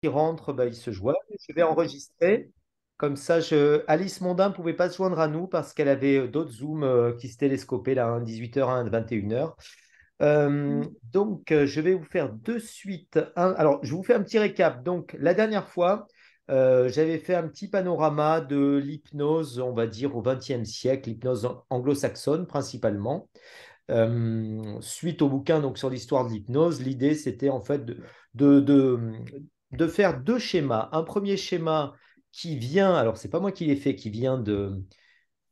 qui rentre, bah, il se joint. Je vais enregistrer. Comme ça, Alice Mondin ne pouvait pas se joindre à nous parce qu'elle avait d'autres Zooms qui se télescopaient là, 18h à 21h. Je vais vous faire de suite alors, je vous fais un petit récap. Donc, la dernière fois, j'avais fait un petit panorama de l'hypnose, on va dire, au XXe siècle, l'hypnose anglo-saxonne principalement. Suite au bouquin donc, sur l'histoire de l'hypnose, l'idée c'était en fait de, de, de faire deux schémas. Un premier schéma qui vient, alors c'est pas moi qui l'ai fait, qui vient de.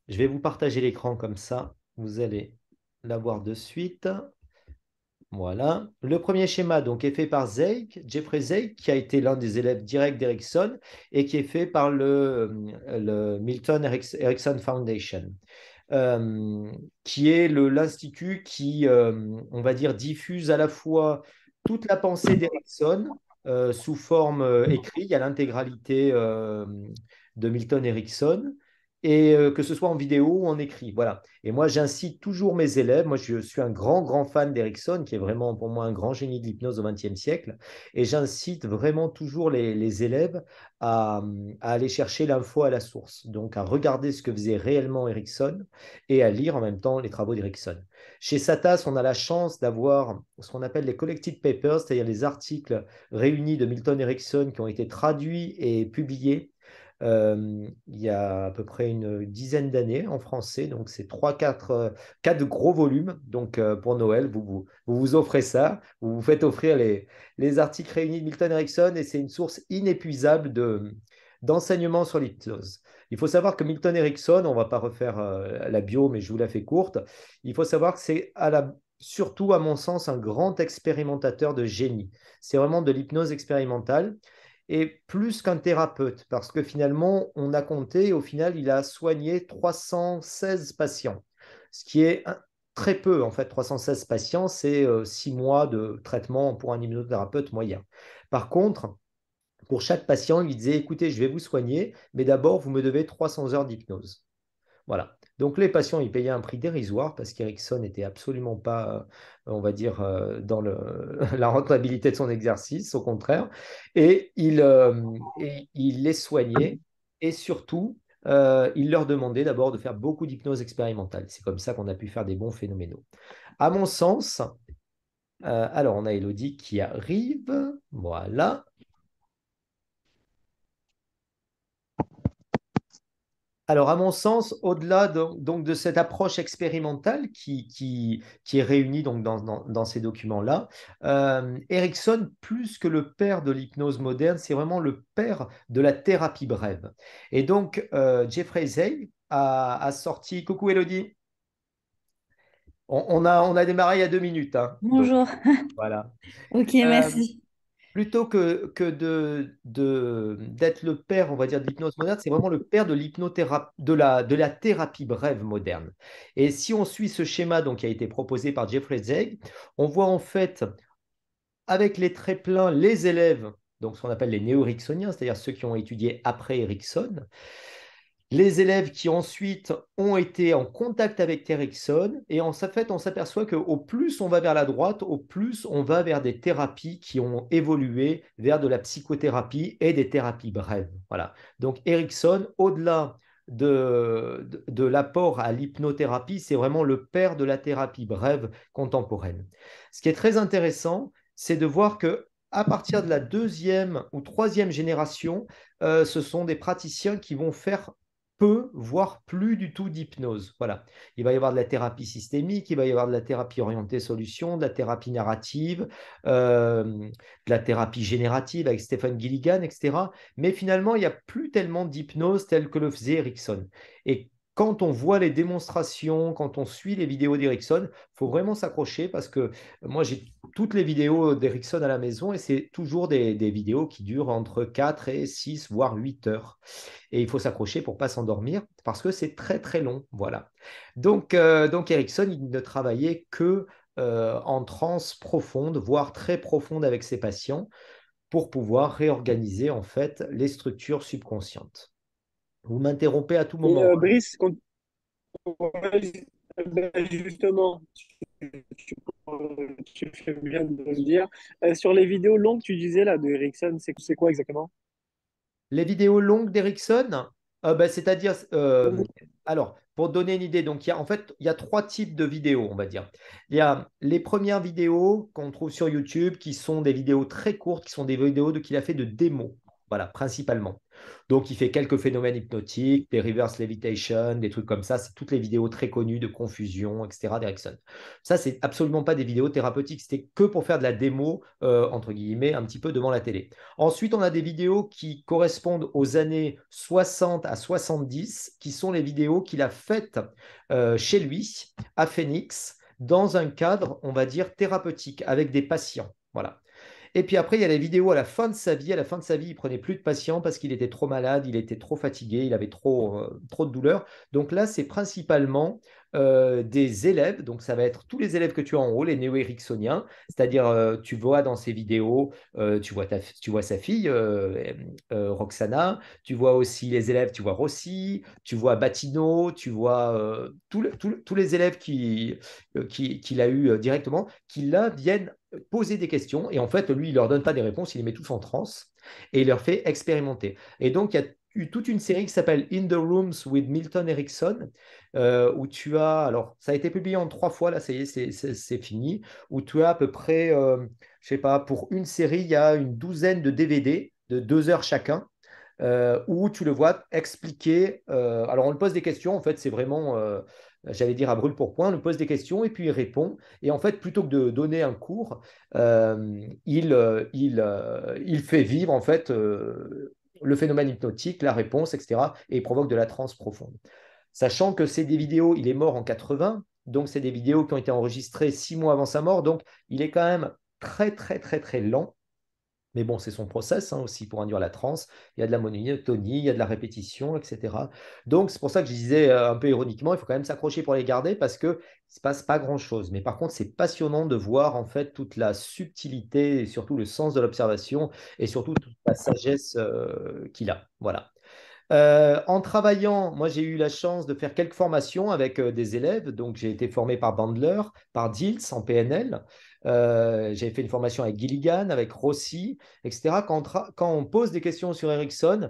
Je vais vous partager l'écran comme ça, vous allez l'avoir de suite. Voilà. Le premier schéma donc, est fait par Jeffrey Zeig, qui a été l'un des élèves directs d'Erickson et qui est fait par le Milton Erickson Foundation, euh, qui est l'institut qui, on va dire, diffuse à la fois toute la pensée d'Erickson sous forme écrite, il y a l'intégralité de Milton Erickson, et que ce soit en vidéo ou en écrit. Voilà. Et moi, j'incite toujours mes élèves, moi je suis un grand, grand fan d'Erickson, qui est vraiment pour moi un grand génie de l'hypnose au XXe siècle, et j'incite vraiment toujours les élèves à, à aller chercher l'info à la source, donc à regarder ce que faisait réellement Erickson et à lire en même temps les travaux d'Erickson. Chez Satas, on a la chance d'avoir ce qu'on appelle les collected papers, c'est-à-dire les articles réunis de Milton Erickson qui ont été traduits et publiés il y a à peu près une dizaine d'années en français. Donc, c'est quatre gros volumes. Donc, pour Noël, vous offrez ça. Vous vous faites offrir les articles réunis de Milton Erickson et c'est une source inépuisable d'enseignements sur l'hypnose. Il faut savoir que Milton Erickson, on ne va pas refaire la bio, mais je vous la fais courte. Il faut savoir que c'est surtout, à mon sens, un grand expérimentateur de génie. C'est vraiment de l'hypnose expérimentale et plus qu'un thérapeute, parce que finalement, on a compté, au final, il a soigné 316 patients, ce qui est très peu, en fait. 316 patients, c'est 6 mois de traitement pour un hypnothérapeute moyen. Par contre, pour chaque patient, il lui disait, écoutez, je vais vous soigner, mais d'abord, vous me devez 300 heures d'hypnose. Voilà. Donc les patients, ils payaient un prix dérisoire parce qu'Erickson n'était absolument pas, on va dire, dans la rentabilité de son exercice, au contraire. Et il les soignait et surtout, il leur demandait d'abord de faire beaucoup d'hypnose expérimentale. C'est comme ça qu'on a pu faire des bons phénoménaux. À mon sens, alors on a Elodie qui arrive. Voilà. Alors, à mon sens, au-delà donc, de cette approche expérimentale qui est réunie donc, dans ces documents-là, Erickson, plus que le père de l'hypnose moderne, c'est vraiment le père de la thérapie brève. Et donc, Jeffrey Zay a sorti. Coucou Elodie, on a démarré il y a 2 minutes, hein, donc Bonjour. voilà. Ok, Euh, merci. Plutôt que d'être le père, on va dire, de l'hypnose moderne, c'est vraiment le père de l'hypnothérapie, de la thérapie brève moderne. Et si on suit ce schéma donc, qui a été proposé par Jeffrey Zeig, on voit en fait, avec les traits pleins, les élèves, donc ce qu'on appelle les néo-ericksoniens, c'est-à-dire ceux qui ont étudié après Erickson, les élèves qui ensuite ont été en contact avec Erickson, et en fait, on s'aperçoit qu'au plus on va vers la droite, au plus on va vers des thérapies qui ont évolué vers de la psychothérapie et des thérapies brèves. Voilà. Donc Erickson, au-delà de l'apport à l'hypnothérapie, c'est vraiment le père de la thérapie brève contemporaine. Ce qui est très intéressant, c'est de voir que à partir de la deuxième ou troisième génération, ce sont des praticiens qui vont faire peu, voire plus du tout d'hypnose. Voilà. Il va y avoir de la thérapie systémique, il va y avoir de la thérapie orientée solution, de la thérapie narrative, de la thérapie générative avec Stephen Gilligan, etc. Mais finalement, il n'y a plus tellement d'hypnose telle que le faisait Erickson. Et quand on voit les démonstrations, quand on suit les vidéos d'Erickson, il faut vraiment s'accrocher parce que moi, j'ai toutes les vidéos d'Erickson à la maison et c'est toujours des vidéos qui durent entre 4 et 6, voire 8 heures. Et il faut s'accrocher pour ne pas s'endormir parce que c'est très très long. Voilà. Donc Erickson, il ne travaillait que en transe profonde, voire très profonde avec ses patients pour pouvoir réorganiser en fait les structures subconscientes. Vous m'interrompez à tout Et moment, hein. Brice, Ben, justement, tu, tu fais bien de le dire. Sur les vidéos longues, tu disais là de Ericsson, c'est quoi exactement? Les vidéos longues d'Ericsson, c'est-à-dire, alors, pour te donner une idée, donc en fait, il y a trois types de vidéos, on va dire. Il y a les premières vidéos qu'on trouve sur YouTube, qui sont des vidéos très courtes, qui sont des vidéos qu'il a fait de démos, voilà, principalement. Donc, il fait quelques phénomènes hypnotiques, des reverse levitation, des trucs comme ça. C'est toutes les vidéos très connues de confusion, etc. d'Ericsson. Ça, c'est absolument pas des vidéos thérapeutiques. C'était que pour faire de la démo, entre guillemets, un petit peu devant la télé. Ensuite, on a des vidéos qui correspondent aux années 60 à 70, qui sont les vidéos qu'il a faites chez lui, à Phoenix, dans un cadre, on va dire, thérapeutique, avec des patients. Voilà. Et puis après, il y a les vidéos à la fin de sa vie. À la fin de sa vie, il prenait plus de patients parce qu'il était trop malade, il était trop fatigué, il avait trop de douleurs. Donc là, c'est principalement des élèves. Donc ça va être tous les élèves que tu as en haut, les néo-ericksoniens. C'est-à-dire, tu vois dans ces vidéos, tu vois sa fille, Roxana. Tu vois aussi les élèves, tu vois Rossi, tu vois Batino, tu vois tous les élèves qu'il a eu directement, qui là viennent poser des questions. Et en fait, lui, il ne leur donne pas des réponses, il les met tous en transe et il leur fait expérimenter. Et donc, il y a eu toute une série qui s'appelle In the Rooms with Milton Erickson, où tu as, alors ça a été publié en 3 fois, là ça y est, c'est fini, où tu as à peu près, je sais pas, pour une série, il y a une douzaine de DVD de 2 heures chacun, où tu le vois expliquer. Alors, on lui pose des questions, en fait, c'est vraiment, j'allais dire à brûle pour point, on lui pose des questions et puis il répond. Et en fait, plutôt que de donner un cours, il fait vivre, en fait, le phénomène hypnotique, la réponse, etc. Et il provoque de la transe profonde. Sachant que c'est des vidéos, il est mort en 80, donc c'est des vidéos qui ont été enregistrées 6 mois avant sa mort, donc il est quand même très, très, très, très lent. Mais bon, c'est son process aussi pour induire la transe. Il y a de la monotonie, il y a de la répétition, etc. Donc, c'est pour ça que je disais un peu ironiquement, il faut quand même s'accrocher pour les garder parce qu'il ne se passe pas grand-chose. Mais par contre, c'est passionnant de voir en fait toute la subtilité et surtout le sens de l'observation et surtout toute la sagesse qu'il a. Voilà. En travaillant, moi j'ai eu la chance de faire quelques formations avec des élèves. Donc j'ai été formé par Bandler, par Diels en PNL. J'ai fait une formation avec Gilligan, avec Rossi, etc. Quand on pose des questions sur Ericsson,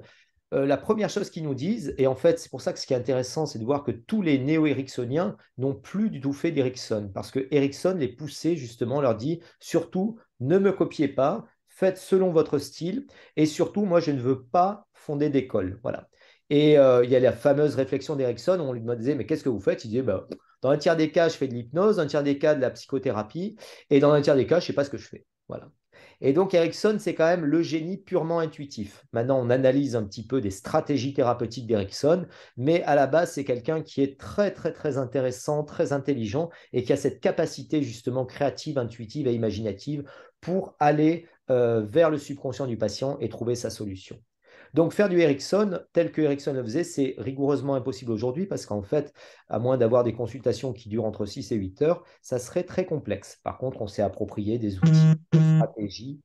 la première chose qu'ils nous disent, et en fait c'est pour ça que ce qui est intéressant, c'est de voir que tous les néo-ericksoniens n'ont plus du tout fait d'Ericsson, parce que Ericsson les poussait justement, leur dit surtout ne me copiez pas, faites selon votre style, et surtout moi je ne veux pas fonder d'école. Voilà. Et il y a la fameuse réflexion d'Erickson, où on lui disait, mais qu'est-ce que vous faites? Il disait, bah, dans un tiers des cas, je fais de l'hypnose, un tiers des cas, de la psychothérapie, et dans un tiers des cas, je ne sais pas ce que je fais. Voilà. Et donc, Erickson, c'est quand même le génie purement intuitif. Maintenant, on analyse un petit peu des stratégies thérapeutiques d'Erickson, mais à la base, c'est quelqu'un qui est très, très, très intéressant, très intelligent, et qui a cette capacité justement créative, intuitive et imaginative pour aller vers le subconscient du patient et trouver sa solution. Donc, faire du Ericsson tel que Ericsson le faisait, c'est rigoureusement impossible aujourd'hui parce qu'en fait, à moins d'avoir des consultations qui durent entre 6 et 8 heures, ça serait très complexe. Par contre, on s'est approprié des outils, des stratégies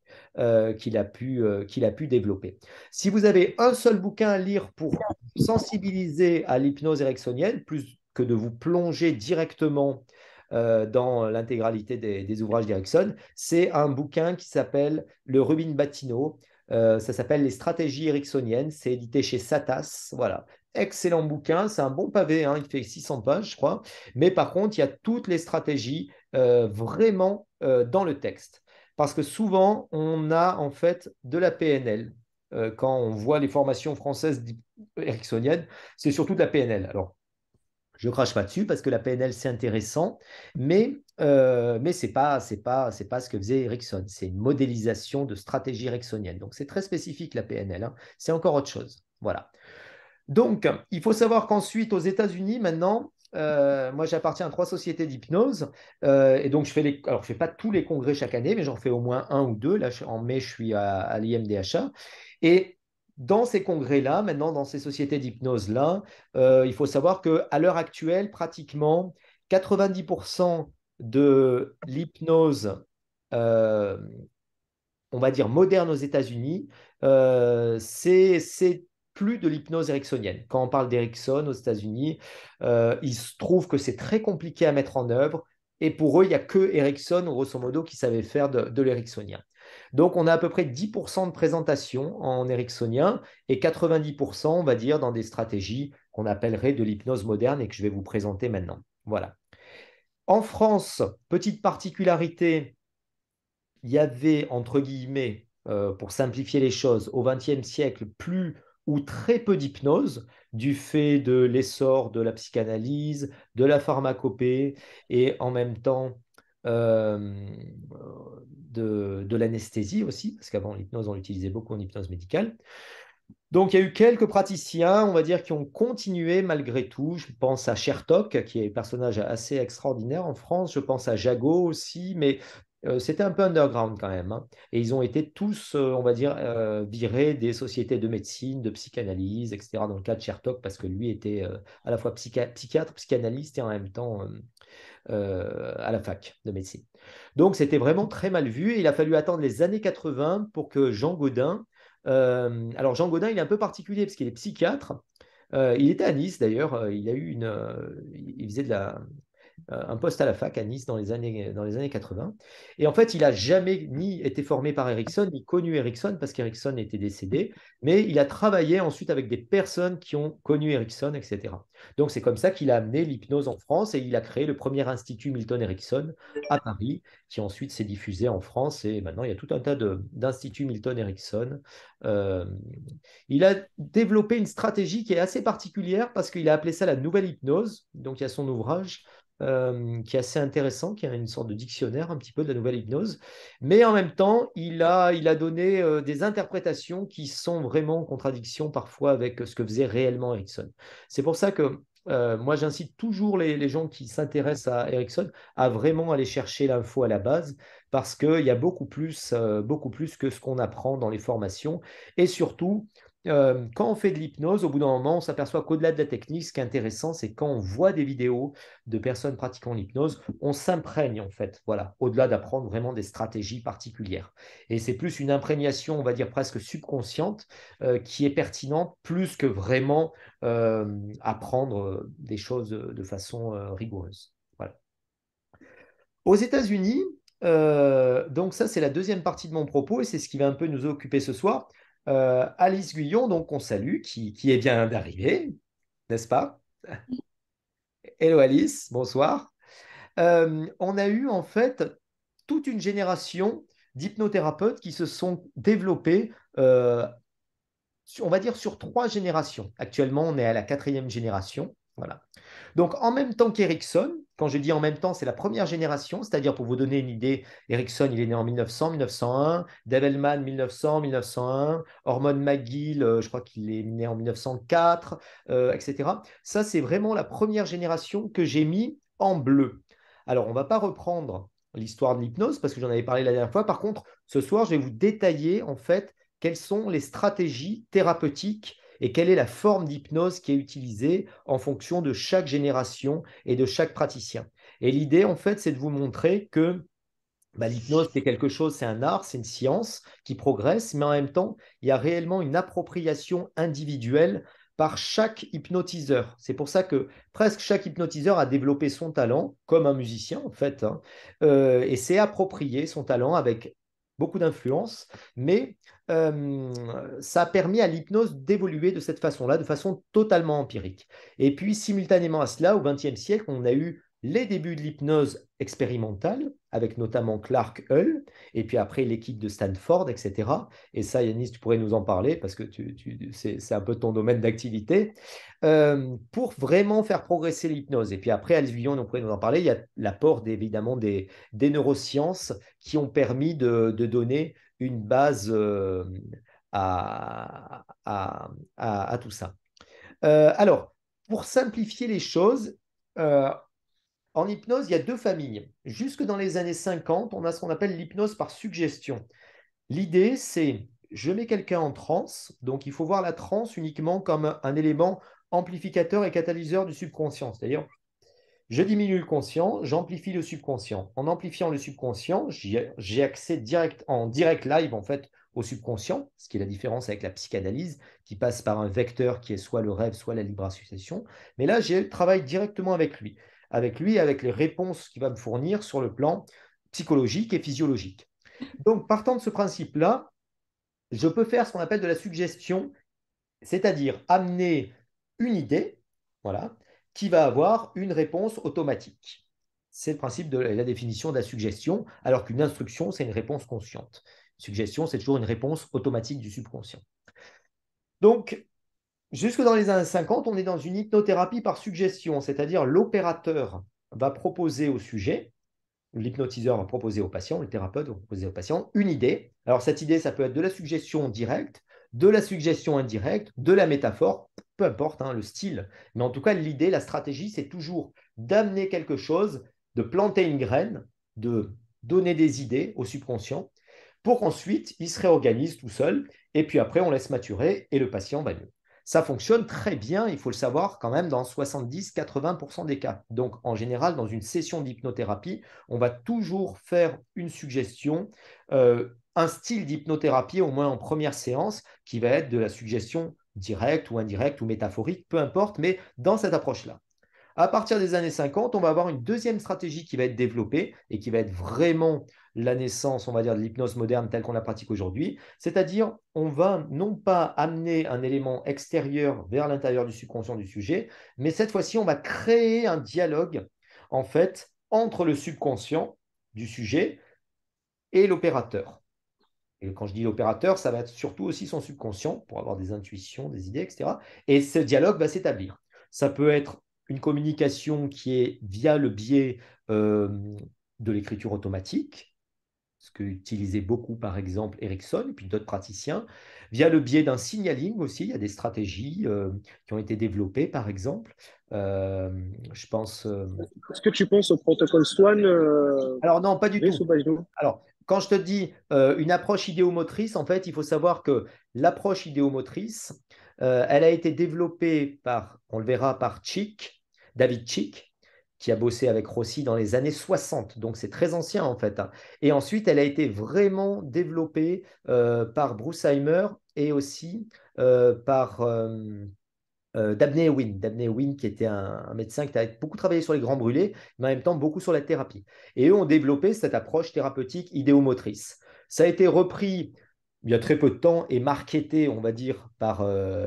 qu'il a pu développer. Si vous avez un seul bouquin à lire pour sensibiliser à l'hypnose ericksonienne, plus que de vous plonger directement dans l'intégralité des ouvrages d'Erickson, c'est un bouquin qui s'appelle Le Rubin Batino. Ça s'appelle Les stratégies ericksoniennes. C'est édité chez Satas. Voilà. Excellent bouquin. C'est un bon pavé. Hein, il fait 600 pages, je crois. Mais par contre, il y a toutes les stratégies vraiment dans le texte. Parce que souvent, on a en fait de la PNL. Quand on voit les formations françaises ericksoniennes, c'est surtout de la PNL. Alors, je ne crache pas dessus parce que la PNL, c'est intéressant, mais c'est pas ce que faisait Ericsson. C'est une modélisation de stratégie ericksonienne. Donc, c'est très spécifique, la PNL. Hein. C'est encore autre chose. Voilà. Donc, il faut savoir qu'ensuite, aux États-Unis, maintenant, moi, j'appartiens à 3 sociétés d'hypnose. Et donc, alors, je ne fais pas tous les congrès chaque année, mais j'en fais au moins un ou deux. Là, en mai, je suis à l'IMDHA. Et dans ces congrès-là, maintenant, dans ces sociétés d'hypnose-là, il faut savoir qu'à l'heure actuelle, pratiquement 90% de l'hypnose, euh, on va dire, moderne aux États-Unis, c'est plus de l'hypnose ericksonienne. Quand on parle d'Erickson aux États-Unis, il se trouve que c'est très compliqué à mettre en œuvre. Et pour eux, il n'y a que Erickson, grosso modo, qui savait faire de l'ericksonien. Donc, on a à peu près 10% de présentation en ericksonien et 90%, on va dire, dans des stratégies qu'on appellerait de l'hypnose moderne et que je vais vous présenter maintenant. Voilà. En France, petite particularité, il y avait, entre guillemets, pour simplifier les choses, au XXe siècle, plus ou très peu d'hypnose du fait de l'essor de la psychanalyse, de la pharmacopée et en même temps euh, de l'anesthésie aussi, parce qu'avant l'hypnose, on l'utilisait beaucoup en hypnose médicale. Donc, il y a eu quelques praticiens, on va dire, qui ont continué malgré tout. Je pense à Chertok, qui est un personnage assez extraordinaire en France. Je pense à Jagot aussi, mais c'était un peu underground quand même, hein. Et ils ont été tous, on va dire, virés des sociétés de médecine, de psychanalyse, etc. Dans le cas de Chertok, parce que lui était à la fois psychiatre, psychanalyste et en même temps à la fac de médecine. Donc, c'était vraiment très mal vu. Et il a fallu attendre les années 80 pour que Jean Gaudin. Alors, Jean Gaudin, il est un peu particulier parce qu'il est psychiatre. Il était à Nice d'ailleurs. Il a eu il faisait un poste à la fac à Nice dans les années 80. Et en fait, il n'a jamais ni été formé par Erickson, ni connu Erickson parce qu'Erickson était décédé, mais il a travaillé ensuite avec des personnes qui ont connu Erickson, etc. Donc, c'est comme ça qu'il a amené l'hypnose en France et il a créé le premier institut Milton Erickson à Paris, qui ensuite s'est diffusé en France. Et maintenant, il y a tout un tas d'instituts Milton Erickson. Euh, il a développé une stratégie qui est assez particulière parce qu'il a appelé ça la nouvelle hypnose. Donc, il y a son ouvrage qui est assez intéressant, qui est une sorte de dictionnaire un petit peu de la nouvelle hypnose. Mais en même temps, il a donné des interprétations qui sont vraiment en contradiction parfois avec ce que faisait réellement Erickson. C'est pour ça que moi, j'incite toujours les gens qui s'intéressent à Erickson à vraiment aller chercher l'info à la base parce qu'il y a beaucoup plus que ce qu'on apprend dans les formations. Et surtout, quand on fait de l'hypnose, au bout d'un moment, on s'aperçoit qu'au-delà de la technique, ce qui est intéressant, c'est quand on voit des vidéos de personnes pratiquant l'hypnose, on s'imprègne en fait, voilà, au-delà d'apprendre vraiment des stratégies particulières. Et c'est plus une imprégnation, on va dire presque subconsciente, qui est pertinente plus que vraiment apprendre des choses de façon rigoureuse. Voilà. Aux États-Unis, donc ça c'est la deuxième partie de mon propos et c'est ce qui va un peu nous occuper ce soir. Alice Guyon, donc on salue, qui est bien d'arriver, n'est-ce pas? Hello Alice, bonsoir. On a eu en fait toute une génération d'hypnothérapeutes qui se sont développés, on va dire, sur 3 générations. Actuellement, on est à la 4e génération. Voilà. Donc, en même temps qu'Erickson, quand je dis en même temps, c'est la première génération, c'est-à-dire pour vous donner une idée, Erickson, il est né en 1900, 1901, Develman, 1900, 1901, Hormone McGill, je crois qu'il est né en 1904, etc. Ça, c'est vraiment la première génération que j'ai mis en bleu. Alors, on ne va pas reprendre l'histoire de l'hypnose parce que j'en avais parlé la dernière fois. Par contre, ce soir, je vais vous détailler en fait quelles sont les stratégies thérapeutiques et quelle est la forme d'hypnose qui est utilisée en fonction de chaque génération et de chaque praticien. Et l'idée, en fait, c'est de vous montrer que l'hypnose, c'est quelque chose, c'est un art, c'est une science qui progresse, mais en même temps, il y a réellement une appropriation individuelle par chaque hypnotiseur. C'est pour ça que presque chaque hypnotiseur a développé son talent, comme un musicien en fait, hein, et s'est approprié son talent avec beaucoup d'influence, mais ça a permis à l'hypnose d'évoluer de cette façon-là, de façon totalement empirique. Et puis, simultanément à cela, au XXe siècle, on a eu les débuts de l'hypnose expérimentale, avec notamment Clark Hull, et puis après l'équipe de Stanford, etc. Et ça, Yanis, tu pourrais nous en parler parce que c'est un peu ton domaine d'activité, pour vraiment faire progresser l'hypnose. Et puis après, Alice Guillon, on pourrait nous en parler, il y a l'apport évidemment des neurosciences qui ont permis de donner une base à tout ça. Alors, pour simplifier les choses, euh, en hypnose, il y a 2 familles. Jusque dans les années 50, on a ce qu'on appelle l'hypnose par suggestion. L'idée, c'est je mets quelqu'un en transe, donc il faut voir la transe uniquement comme un élément amplificateur et catalyseur du subconscient. C'est-à-dire, je diminue le conscient, j'amplifie le subconscient. En amplifiant le subconscient, j'ai accès en direct live en fait au subconscient, ce qui est la différence avec la psychanalyse, qui passe par un vecteur qui est soit le rêve, soit la libre association. Mais là, je travaille directement avec lui, avec les réponses qu'il va me fournir sur le plan psychologique et physiologique. Donc, partant de ce principe-là, je peux faire ce qu'on appelle de la suggestion, c'est-à-dire amener une idée, voilà, qui va avoir une réponse automatique. C'est le principe de la définition de la suggestion, alors qu'une instruction, c'est une réponse consciente. Une suggestion, c'est toujours une réponse automatique du subconscient. Donc, jusque dans les années 50, on est dans une hypnothérapie par suggestion, c'est-à-dire l'opérateur va proposer au sujet, l'hypnotiseur va proposer au patient, le thérapeute va proposer au patient une idée. Alors cette idée, ça peut être de la suggestion directe, de la suggestion indirecte, de la métaphore, peu importe le style. Mais en tout cas, l'idée, la stratégie, c'est toujours d'amener quelque chose, de planter une graine, de donner des idées au subconscient pour qu'ensuite, il se réorganise tout seul. Et puis après, on laisse maturer et le patient va mieux. Ça fonctionne très bien, il faut le savoir quand même, dans 70-80% des cas. Donc, en général, dans une session d'hypnothérapie, on va toujours faire une suggestion, un style d'hypnothérapie, au moins en première séance, qui va être de la suggestion directe ou indirecte ou métaphorique, peu importe, mais dans cette approche-là. À partir des années 50, on va avoir une deuxième stratégie qui va être développée et qui va être vraiment la naissance, on va dire, de l'hypnose moderne telle qu'on la pratique aujourd'hui. C'est-à-dire, on va non pas amener un élément extérieur vers l'intérieur du subconscient du sujet, mais cette fois-ci, on va créer un dialogue, en fait, entre le subconscient du sujet et l'opérateur. Et quand je dis l'opérateur, ça va être surtout aussi son subconscient pour avoir des intuitions, des idées, etc. Et ce dialogue va s'établir. Ça peut être une communication qui est via le biais de l'écriture automatique, ce que utilisait beaucoup, par exemple, Erickson et puis d'autres praticiens, via le biais d'un signaling aussi. Il y a des stratégies qui ont été développées, par exemple. Euh, je pense. Est-ce que tu penses au protocole Swan, Alors, non, pas du Brice tout. ou pas du tout? Alors, quand je te dis une approche idéomotrice, en fait, il faut savoir que l'approche idéomotrice, elle a été développée par, on le verra, par David Chick, qui a bossé avec Rossi dans les années 60. Donc, c'est très ancien, en fait. Et ensuite, elle a été vraiment développée par Bruckheimer et aussi par Dabney Wynne. Dabney Wynne, qui était un médecin qui a beaucoup travaillé sur les grands brûlés, mais en même temps beaucoup sur la thérapie. Et eux ont développé cette approche thérapeutique idéomotrice. Ça a été repris il y a très peu de temps et marketé, on va dire, par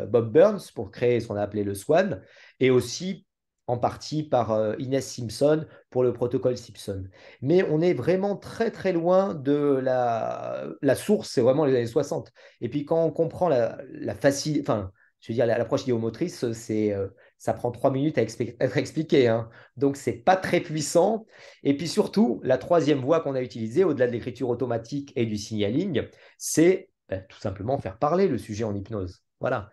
Bob Burns pour créer ce qu'on a appelé le SWAN, et aussi en partie par Ines Simpson pour le protocole Simpson. Mais on est vraiment très très loin de la source, c'est vraiment les années 60. Et puis quand on comprend la facilité, enfin, je veux dire, l'approche idéomotrice, ça prend 3 minutes à être expliqué, hein. Donc, c'est pas très puissant. Et puis surtout, la troisième voie qu'on a utilisée, au-delà de l'écriture automatique et du signaling, c'est tout simplement faire parler le sujet en hypnose. Voilà.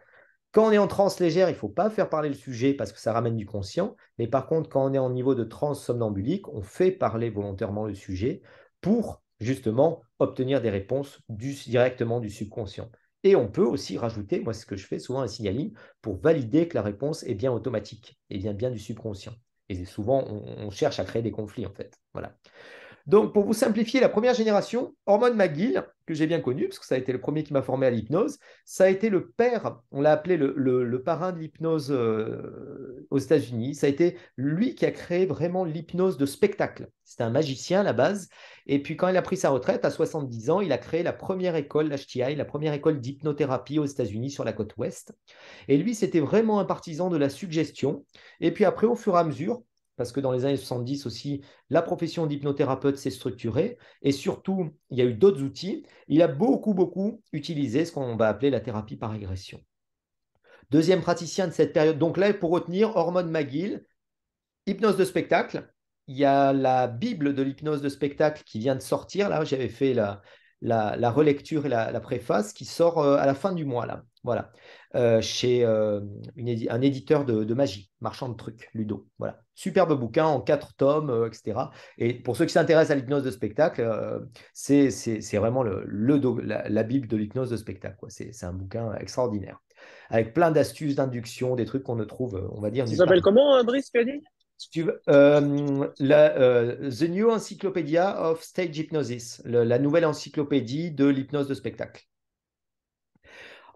Quand on est en transe légère, il ne faut pas faire parler le sujet parce que ça ramène du conscient. Mais par contre, quand on est en niveau de transe somnambulique, on fait parler volontairement le sujet pour justement obtenir des réponses directement du subconscient. Et on peut aussi rajouter, moi, ce que je fais souvent, un signaling pour valider que la réponse est bien automatique et vient bien du subconscient. Et souvent, on cherche à créer des conflits, en fait. Voilà. Donc, pour vous simplifier, la première génération, Hormone McGill, que j'ai bien connu, parce que ça a été le premier qui m'a formé à l'hypnose, ça a été le père, on l'a appelé le parrain de l'hypnose aux États-Unis. Ça a été lui qui a créé vraiment l'hypnose de spectacle. C'était un magicien à la base. Et puis, quand il a pris sa retraite, à 70 ans, il a créé la première école, l'HTI, la première école d'hypnothérapie aux États-Unis sur la côte ouest. Et lui, c'était vraiment un partisan de la suggestion. Et puis après, au fur et à mesure, parce que dans les années 70 aussi, la profession d'hypnothérapeute s'est structurée et surtout, il y a eu d'autres outils. Il a beaucoup, beaucoup utilisé ce qu'on va appeler la thérapie par régression. Deuxième praticien de cette période, donc là, pour retenir, Hormone McGill, hypnose de spectacle. Il y a la Bible de l'hypnose de spectacle qui vient de sortir. Là, j'avais fait la relecture et la préface qui sort à la fin du mois. Là. Voilà. Chez un éditeur de magie, marchand de trucs, Ludo. Voilà. Superbe bouquin en 4 tomes, etc. Et pour ceux qui s'intéressent à l'hypnose de spectacle, c'est vraiment la Bible de l'hypnose de spectacle. C'est un bouquin extraordinaire. Avec plein d'astuces, d'induction, des trucs qu'on ne trouve, on va dire, Ça nulle part. s'appelle comment, Brice, tu as dit? Si tu veux, The New Encyclopedia of Stage Hypnosis, la nouvelle encyclopédie de l'hypnose de spectacle.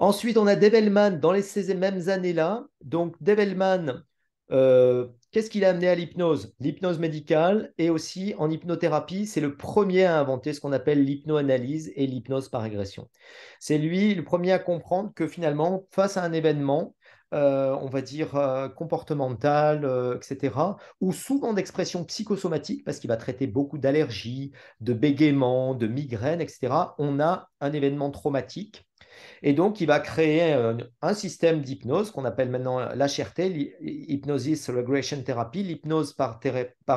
Ensuite, on a Develman dans ces mêmes années-là. Donc, Develman, qu'est-ce qu'il a amené à l'hypnose? L'hypnose médicale et aussi en hypnothérapie, c'est le premier à inventer ce qu'on appelle l'hypnoanalyse et l'hypnose par régression. C'est lui le premier à comprendre que finalement, face à un événement, on va dire comportemental, etc., ou souvent d'expression psychosomatique, parce qu'il va traiter beaucoup d'allergies, de bégaiements, de migraines, etc., on a un événement traumatique et donc, il va créer un système d'hypnose qu'on appelle maintenant l'HRT, l'Hypnosis Regression Therapy, l'hypnose par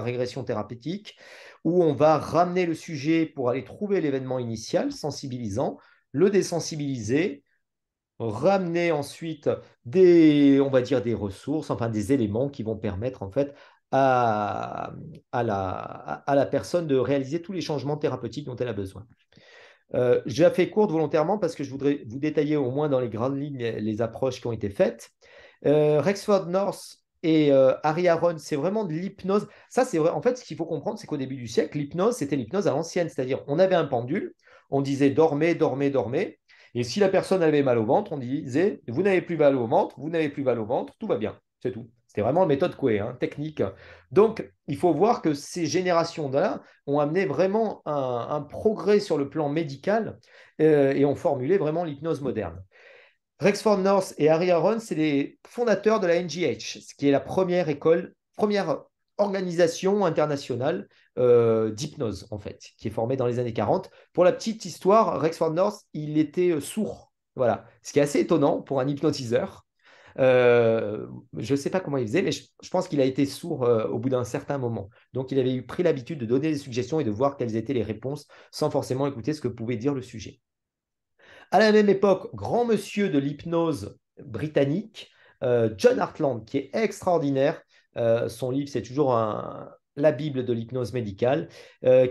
régression thérapeutique, où on va ramener le sujet pour aller trouver l'événement initial, sensibilisant, le désensibiliser, ramener ensuite on va dire des ressources, enfin des éléments qui vont permettre en fait à la personne de réaliser tous les changements thérapeutiques dont elle a besoin. J'ai fait courte volontairement parce que je voudrais vous détailler au moins dans les grandes lignes les approches qui ont été faites. Rexford North et Harry Aron, c'est vraiment de l'hypnose. Ça, c'est vrai. En fait, ce qu'il faut comprendre, c'est qu'au début du siècle, l'hypnose, c'était l'hypnose à l'ancienne. C'est-à-dire, on avait un pendule, on disait dormez, dormez, dormez. Et si la personne avait mal au ventre, on disait vous n'avez plus mal au ventre, vous n'avez plus mal au ventre, tout va bien. C'est tout. C'était vraiment la méthode Coué, hein, technique. Donc, il faut voir que ces générations-là ont amené vraiment un progrès sur le plan médical et ont formulé vraiment l'hypnose moderne. Rexford North et Harry Aron, c'est les fondateurs de la NGH, ce qui est la première école, première organisation internationale d'hypnose, en fait, qui est formée dans les années 40. Pour la petite histoire, Rexford North, il était sourd. Voilà, ce qui est assez étonnant pour un hypnotiseur. Je ne sais pas comment il faisait, mais je pense qu'il a été sourd au bout d'un certain moment. Donc, il avait pris l'habitude de donner des suggestions et de voir quelles étaient les réponses sans forcément écouter ce que pouvait dire le sujet. À la même époque, grand monsieur de l'hypnose britannique, John Hartland, qui est extraordinaire. Son livre, c'est toujours la Bible de l'hypnose médicale,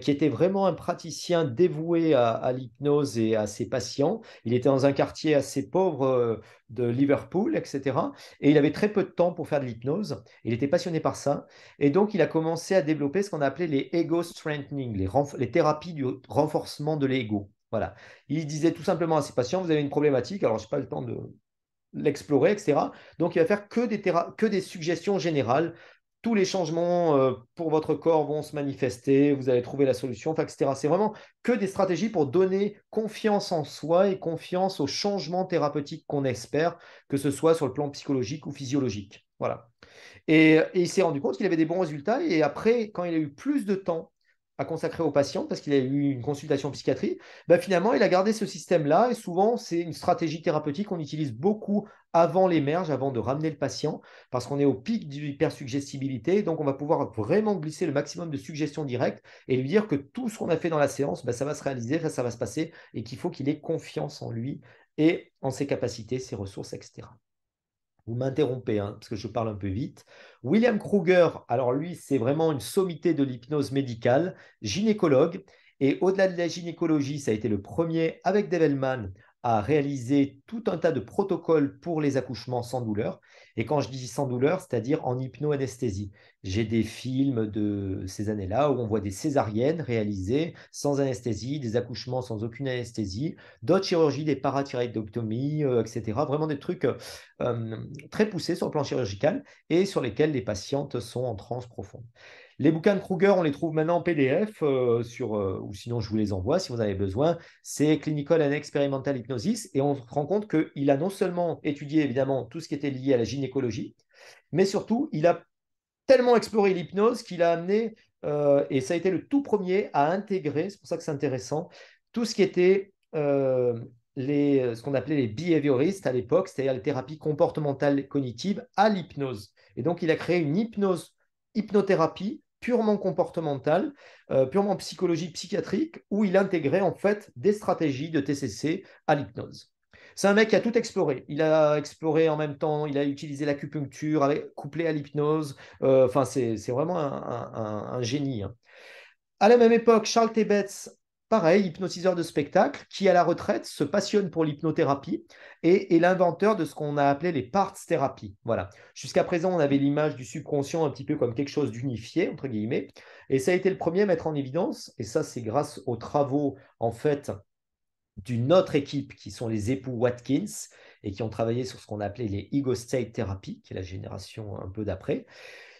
qui était vraiment un praticien dévoué à l'hypnose et à ses patients. Il était dans un quartier assez pauvre de Liverpool, etc. Et il avait très peu de temps pour faire de l'hypnose. Il était passionné par ça. Et donc, il a commencé à développer ce qu'on appelait les ego strengthening, les thérapies du renforcement de l'ego. Voilà. Il disait tout simplement à ses patients, vous avez une problématique, alors je n'ai pas le temps de l'explorer, etc. Donc, il va faire que des suggestions générales. Tous les changements pour votre corps vont se manifester, vous allez trouver la solution, enfin, etc. C'est vraiment que des stratégies pour donner confiance en soi et confiance aux changements thérapeutiques qu'on espère, que ce soit sur le plan psychologique ou physiologique. Voilà. Et il s'est rendu compte qu'il avait des bons résultats. Et après, quand il a eu plus de temps à consacrer aux patients, parce qu'il a eu une consultation en psychiatrie, ben finalement, il a gardé ce système-là. Et souvent, c'est une stratégie thérapeutique qu'on utilise beaucoup avant l'émerge, avant de ramener le patient, parce qu'on est au pic de l'hypersuggestibilité. Donc, on va pouvoir vraiment glisser le maximum de suggestions directes et lui dire que tout ce qu'on a fait dans la séance, ben, ça va se réaliser, ça va se passer, et qu'il faut qu'il ait confiance en lui et en ses capacités, ses ressources, etc. Vous m'interrompez, hein, parce que je parle un peu vite. William Kruger, alors lui, c'est vraiment une sommité de l'hypnose médicale, gynécologue. Et au-delà de la gynécologie, ça a été le premier, avec Develman, à réaliser tout un tas de protocoles pour les accouchements sans douleur. Et quand je dis sans douleur, c'est-à-dire en hypnoanesthésie. J'ai des films de ces années-là où on voit des césariennes réalisées sans anesthésie, des accouchements sans aucune anesthésie, d'autres chirurgies, des parathyroïdectomies, etc. Vraiment des trucs très poussés sur le plan chirurgical et sur lesquels les patientes sont en transe profonde. Les bouquins de Kruger, on les trouve maintenant en PDF ou sinon je vous les envoie si vous en avez besoin. C'est Clinical and Experimental Hypnosis et on se rend compte qu'il a non seulement étudié évidemment tout ce qui était lié à la gynécologie, mais surtout il a tellement exploré l'hypnose qu'il a amené, et ça a été le tout premier à intégrer, c'est pour ça que c'est intéressant, tout ce qui était ce qu'on appelait les behavioristes à l'époque, c'est-à-dire les thérapies comportementales cognitives à l'hypnose. Et donc, il a créé une hypnothérapie purement comportementale, purement psychologique, psychiatrique, où il intégrait en fait des stratégies de TCC à l'hypnose. C'est un mec qui a tout exploré. Il a exploré en même temps, il a utilisé l'acupuncture couplé à l'hypnose. Enfin, c'est vraiment un génie, hein. À la même époque, Charles Tebetz, pareil, hypnotiseur de spectacle, qui à la retraite se passionne pour l'hypnothérapie et est l'inventeur de ce qu'on a appelé les parts thérapie. Voilà. Jusqu'à présent, on avait l'image du subconscient un petit peu comme quelque chose d'unifié, entre guillemets, et ça a été le premier à mettre en évidence, et ça c'est grâce aux travaux, en fait, d'une autre équipe qui sont les époux Watkins et qui ont travaillé sur ce qu'on appelait les ego state therapy, qui est la génération un peu d'après.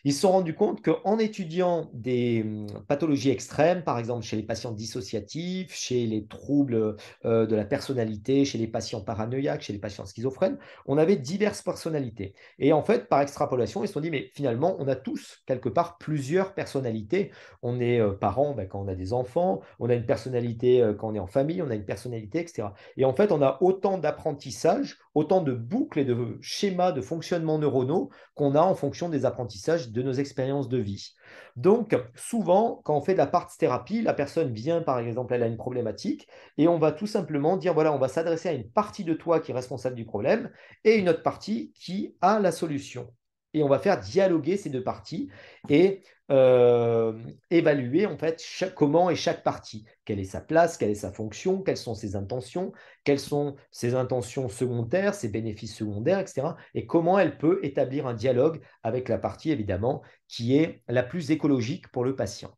Ils se sont rendus compte qu'en étudiant des pathologies extrêmes, par exemple chez les patients dissociatifs, chez les troubles de la personnalité, chez les patients paranoïaques, chez les patients schizophrènes, on avait diverses personnalités. Et en fait, par extrapolation, ils se sont dit, mais finalement, on a tous, quelque part, plusieurs personnalités. On est parents quand on a des enfants, on a une personnalité quand on est en famille, on a une personnalité, etc. Et en fait, on a autant d'apprentissage, autant de boucles et de schémas de fonctionnement neuronaux qu'on a en fonction des apprentissages de nos expériences de vie. Donc, souvent, quand on fait de la parts thérapie, la personne vient, par exemple, elle a une problématique, et on va tout simplement dire, voilà, on va s'adresser à une partie de toi qui est responsable du problème et une autre partie qui a la solution. Et on va faire dialoguer ces deux parties et euh, évaluer en fait comment est chaque partie, quelle est sa place, quelle est sa fonction, quelles sont ses intentions, quelles sont ses intentions secondaires, ses bénéfices secondaires, etc. Et comment elle peut établir un dialogue avec la partie, évidemment, qui est la plus écologique pour le patient.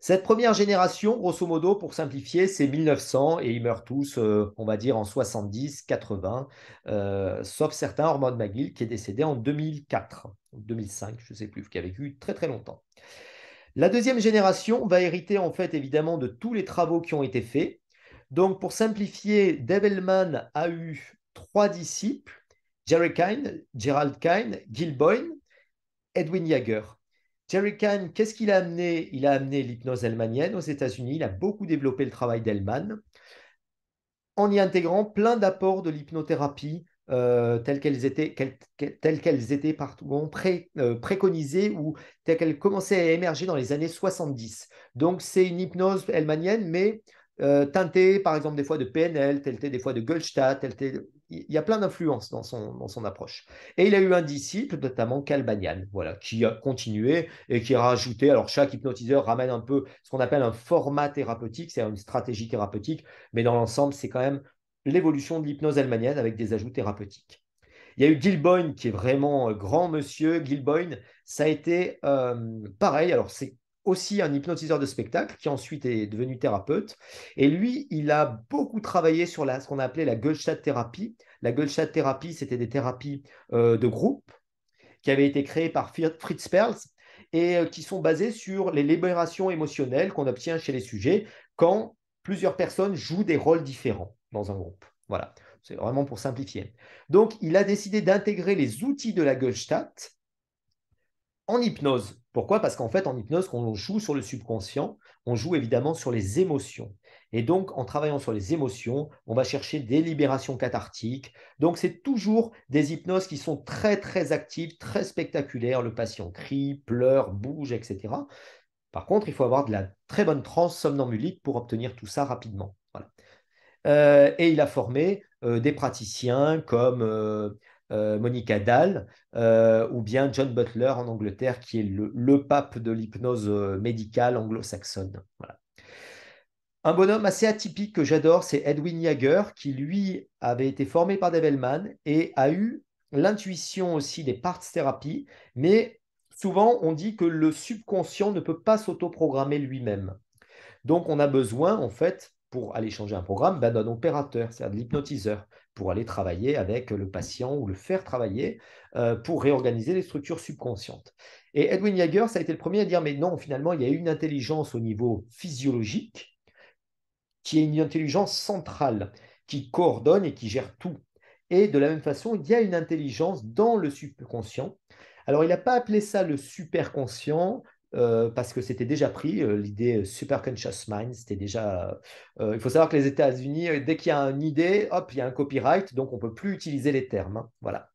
Cette première génération, grosso modo, pour simplifier, c'est 1900 et ils meurent tous, on va dire, en 70, 80, sauf certains, Hormone McGill, qui est décédé en 2004, 2005, je ne sais plus, qui a vécu très très longtemps. La deuxième génération va hériter en fait évidemment de tous les travaux qui ont été faits. Donc pour simplifier, Dave Hellman a eu trois disciples, Jerry Kine, Gerald Kine, Gil Boyne, Edwin Yager. Jerry Kine, qu'est-ce qu'il a amené? Il a amené l'hypnose hellmanienne aux États-Unis. Il a beaucoup développé le travail d'Hellman en y intégrant plein d'apports de l'hypnothérapie telles qu'elles étaient pardon, préconisées ou telles qu'elles commençaient à émerger dans les années 70. Donc, c'est une hypnose hellmanienne, mais teintée, par exemple, des fois de PNL, teintée des fois de Goldstadt. Il y a plein d'influences dans son approche. Et il a eu un disciple, notamment Cal Banyan, voilà, qui a continué et qui a rajouté. Alors, chaque hypnotiseur ramène un peu ce qu'on appelle un format thérapeutique, c'est une stratégie thérapeutique, mais dans l'ensemble, c'est quand même l'évolution de l'hypnose hellmanienne avec des ajouts thérapeutiques. Il y a eu Gil Boyne qui est vraiment grand monsieur. Gil Boyne, ça a été pareil. Alors, c'est aussi un hypnotiseur de spectacle qui ensuite est devenu thérapeute. Et lui, il a beaucoup travaillé sur ce qu'on a appelé la Gestalt thérapie. La Gestalt thérapie, c'était des thérapies de groupe qui avaient été créées par Fritz Perls et qui sont basées sur les libérations émotionnelles qu'on obtient chez les sujets quand plusieurs personnes jouent des rôles différents dans un groupe. Voilà, c'est vraiment pour simplifier. Donc, il a décidé d'intégrer les outils de la Gestalt en hypnose. Pourquoi? Parce qu'en fait, en hypnose, quand on joue sur le subconscient, on joue évidemment sur les émotions. Et donc, en travaillant sur les émotions, on va chercher des libérations cathartiques. Donc, c'est toujours des hypnoses qui sont très, très actives, très spectaculaires. Le patient crie, pleure, bouge, etc. Par contre, il faut avoir de la très bonne transe somnambulique pour obtenir tout ça rapidement. Voilà. Et il a formé des praticiens comme Monica Dahl ou bien John Butler en Angleterre, qui est le pape de l'hypnose médicale anglo-saxonne. Voilà. Un bonhomme assez atypique que j'adore, c'est Edwin Yager, qui lui avait été formé par Dave Hellman et a eu l'intuition aussi des parts thérapie, mais souvent on dit que le subconscient ne peut pas s'autoprogrammer lui-même. Donc, on a besoin, en fait, pour aller changer un programme, d'un opérateur, c'est-à-dire de l'hypnotiseur, pour aller travailler avec le patient ou le faire travailler pour réorganiser les structures subconscientes. Et Edwin Yager, ça a été le premier à dire, mais non, finalement, il y a une intelligence au niveau physiologique qui est une intelligence centrale, qui coordonne et qui gère tout. Et de la même façon, il y a une intelligence dans le subconscient. Alors, il n'a pas appelé ça le superconscient, parce que c'était déjà pris, l'idée superconscious mind, c'était déjà... il faut savoir que les États-Unis, dès qu'il y a une idée, hop, il y a un copyright, donc on ne peut plus utiliser les termes. Hein, voilà.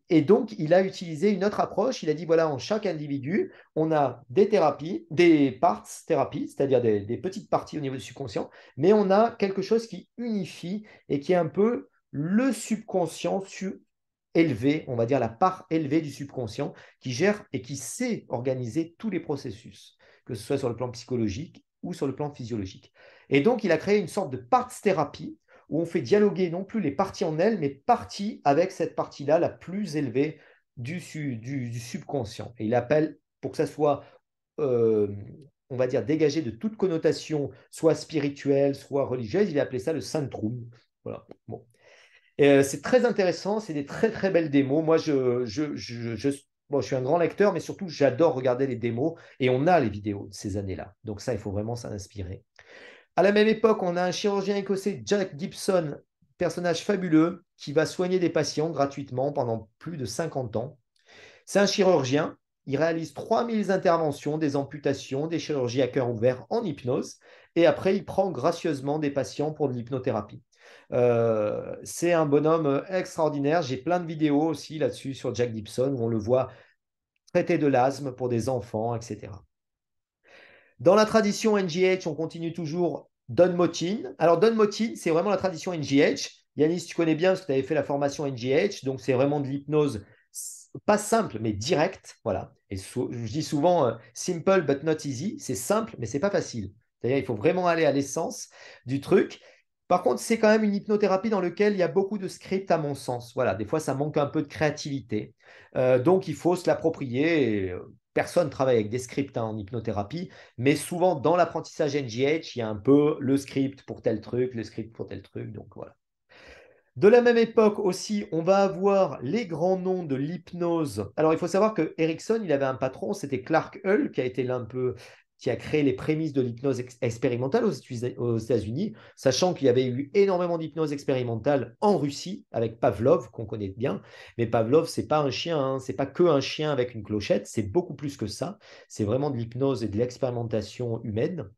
Et donc, il a utilisé une autre approche. Il a dit, voilà, en chaque individu, on a des thérapies, des parts thérapies, c'est-à-dire des petites parties au niveau du subconscient, mais on a quelque chose qui unifie et qui est un peu le subconscient élevé, on va dire la part élevée du subconscient, qui gère et qui sait organiser tous les processus, que ce soit sur le plan psychologique ou sur le plan physiologique. Et donc, il a créé une sorte de parts thérapie où on fait dialoguer non plus les parties en elles, mais parties avec cette partie-là la plus élevée du subconscient. Et il appelle, pour que ça soit on va dire, dégagé de toute connotation, soit spirituelle, soit religieuse. Il a appelé ça le Centrum. Voilà. Bon. C'est très intéressant, c'est des très très belles démos. Moi, bon, je suis un grand lecteur, mais surtout, j'adore regarder les démos et on a les vidéos de ces années-là. Donc ça, il faut vraiment s'en inspirer. À la même époque, on a un chirurgien écossais, Jack Gibson, personnage fabuleux, qui va soigner des patients gratuitement pendant plus de 50 ans. C'est un chirurgien. Il réalise 3000 interventions, des amputations, des chirurgies à cœur ouvert en hypnose. Et après, il prend gracieusement des patients pour de l'hypnothérapie. C'est un bonhomme extraordinaire. J'ai plein de vidéos aussi là-dessus sur Jack Gibson où on le voit traiter de l'asthme pour des enfants, etc. Dans la tradition NGH, on continue toujours Don Motin. Alors, Don Motin, c'est vraiment la tradition NGH. Yanis, tu connais bien parce que tu avais fait la formation NGH. Donc, c'est vraiment de l'hypnose pas simple, mais directe. Voilà. Et je dis souvent simple but not easy. C'est simple, mais c'est pas facile. C'est-à-dire, il faut vraiment aller à l'essence du truc. Par contre, c'est quand même une hypnothérapie dans laquelle il y a beaucoup de scripts, à mon sens. Voilà, des fois, ça manque un peu de créativité. Donc, il faut se l'approprier. Personne ne travaille avec des scripts en hypnothérapie, mais souvent dans l'apprentissage NGH, il y a un peu le script pour tel truc, le script pour tel truc. Donc voilà. De la même époque aussi, on va avoir les grands noms de l'hypnose. Alors, il faut savoir que Erickson, il avait un patron, c'était Clark Hull, qui a été l'un peu qui a créé les prémices de l'hypnose expérimentale aux États-Unis, sachant qu'il y avait eu énormément d'hypnose expérimentale en Russie avec Pavlov, qu'on connaît bien. Mais Pavlov, c'est pas un chien, hein, c'est pas que un chien avec une clochette, c'est beaucoup plus que ça. C'est vraiment de l'hypnose et de l'expérimentation humaine.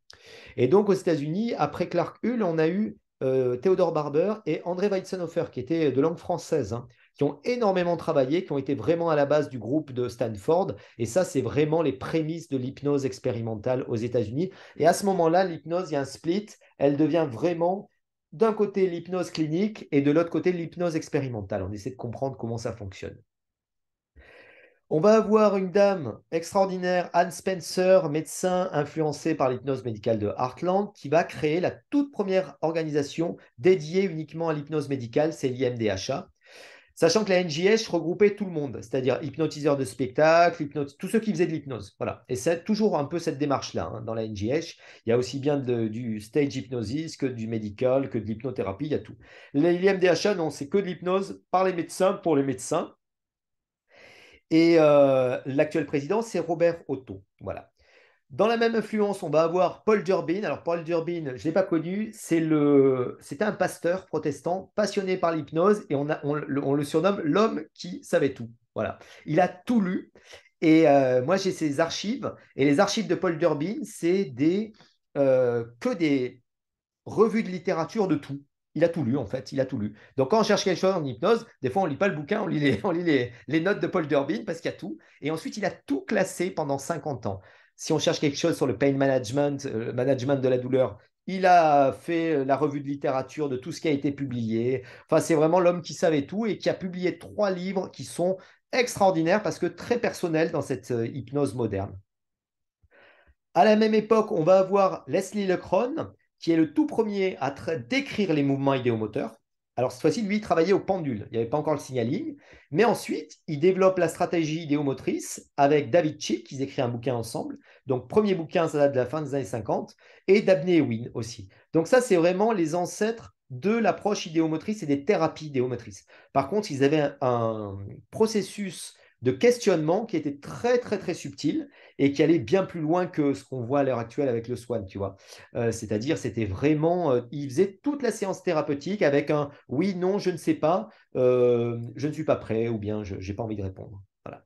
Et donc aux États-Unis, après Clark Hull, on a eu Theodore Barber et André Weizenhofer, qui étaient de langue française, hein, qui ont énormément travaillé, qui ont été vraiment à la base du groupe de Stanford. Et ça, c'est vraiment les prémices de l'hypnose expérimentale aux États-Unis. Et à ce moment-là, l'hypnose, il y a un split. Elle devient vraiment d'un côté l'hypnose clinique et de l'autre côté l'hypnose expérimentale. On essaie de comprendre comment ça fonctionne. On va avoir une dame extraordinaire, Anne Spencer, médecin influencée par l'hypnose médicale de Heartland, qui va créer la toute première organisation dédiée uniquement à l'hypnose médicale, c'est l'IMDHA. Sachant que la NJH regroupait tout le monde, c'est-à-dire hypnotiseurs de spectacle, tous ceux qui faisaient de l'hypnose. Voilà. Et c'est toujours un peu cette démarche-là hein, dans la NJH. Il y a aussi bien du stage hypnosis que du medical, que de l'hypnothérapie, il y a tout. L'IMDHA, non, c'est que de l'hypnose par les médecins pour les médecins. Et l'actuel président, c'est Robert Otto. Voilà. Dans la même influence, on va avoir Paul Durbin. Alors, Paul Durbin, je ne l'ai pas connu, c'était un pasteur protestant passionné par l'hypnose et on le surnomme l'homme qui savait tout. Voilà. Il a tout lu. Et moi, j'ai ses archives. Et les archives de Paul Durbin, c'est que des revue de littérature de tout. Il a tout lu, en fait, il a tout lu. Donc, quand on cherche quelque chose en hypnose, des fois, on ne lit pas le bouquin, on lit les notes de Paul Durbin parce qu'il y a tout. Et ensuite, il a tout classé pendant 50 ans. Si on cherche quelque chose sur le pain management, management de la douleur, il a fait la revue de littérature de tout ce qui a été publié. Enfin, c'est vraiment l'homme qui savait tout et qui a publié 3 livres qui sont extraordinaires parce que très personnels dans cette hypnose moderne. À la même époque, on va avoir Leslie Lecron, qui est le tout premier à décrire les mouvements idéomoteurs. Alors, cette fois-ci, lui, il travaillait au pendule. Il n'y avait pas encore le signaling. Mais ensuite, il développe la stratégie idéomotrice avec David Chick. Ils écrivent un bouquin ensemble. Donc, premier bouquin, ça date de la fin des années 50. Et Dabney Ewing aussi. Donc, ça, c'est vraiment les ancêtres de l'approche idéomotrice et des thérapies idéomotrices. Par contre, ils avaient un processus de questionnement qui était très, très, très subtil et qui allait bien plus loin que ce qu'on voit à l'heure actuelle avec le Swan, tu vois. C'est-à-dire, c'était vraiment, il faisait toute la séance thérapeutique avec un oui, non, je ne sais pas, je ne suis pas prêt, ou bien je n'ai pas envie de répondre. Voilà.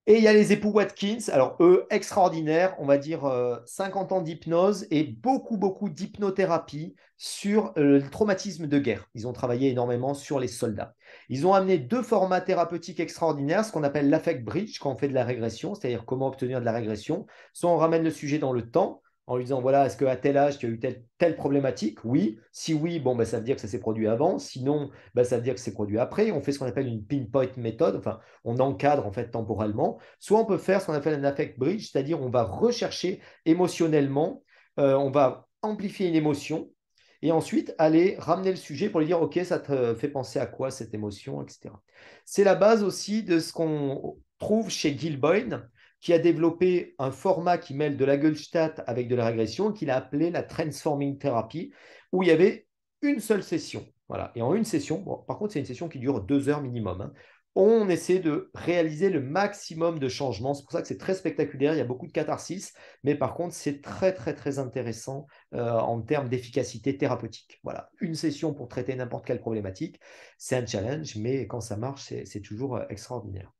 Et il y a les époux Watkins, alors eux, extraordinaires, on va dire 50 ans d'hypnose et beaucoup, beaucoup d'hypnothérapie sur le traumatisme de guerre. Ils ont travaillé énormément sur les soldats. Ils ont amené 2 formats thérapeutiques extraordinaires, ce qu'on appelle l'affect bridge quand on fait de la régression, c'est-à-dire comment obtenir de la régression. Soit on ramène le sujet dans le temps, en lui disant, voilà, est-ce qu'à tel âge, tu as eu telle problématique? Oui. Si oui, bon, bah, ça veut dire que ça s'est produit avant. Sinon, bah, ça veut dire que c'est produit après. On fait ce qu'on appelle une pinpoint méthode, enfin, on encadre en fait temporellement. Soit on peut faire ce qu'on appelle un affect bridge, c'est-à-dire on va rechercher émotionnellement, on va amplifier une émotion et ensuite aller ramener le sujet pour lui dire, OK, ça te fait penser à quoi cette émotion, etc. C'est la base aussi de ce qu'on trouve chez Gil Boyne, qui a développé un format qui mêle de la Gestalt avec de la régression, qu'il a appelé la Transforming Therapy, où il y avait une seule session. Voilà. Et en une session, bon, par contre, c'est une session qui dure 2 heures minimum, hein, on essaie de réaliser le maximum de changements. C'est pour ça que c'est très spectaculaire, il y a beaucoup de catharsis, mais par contre, c'est très, très, très intéressant en termes d'efficacité thérapeutique. Voilà, une session pour traiter n'importe quelle problématique, c'est un challenge, mais quand ça marche, c'est toujours extraordinaire.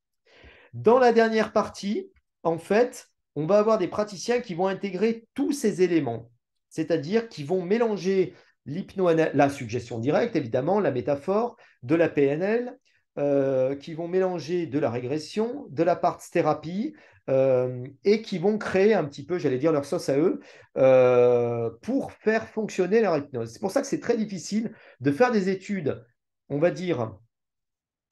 Dans la dernière partie, en fait, on va avoir des praticiens qui vont intégrer tous ces éléments, c'est-à-dire qui vont mélanger la suggestion directe, évidemment, la métaphore, de la PNL, qui vont mélanger de la régression, de la parts thérapie, et qui vont créer un petit peu, j'allais dire, leur sauce à eux, pour faire fonctionner leur hypnose. C'est pour ça que c'est très difficile de faire des études, on va dire,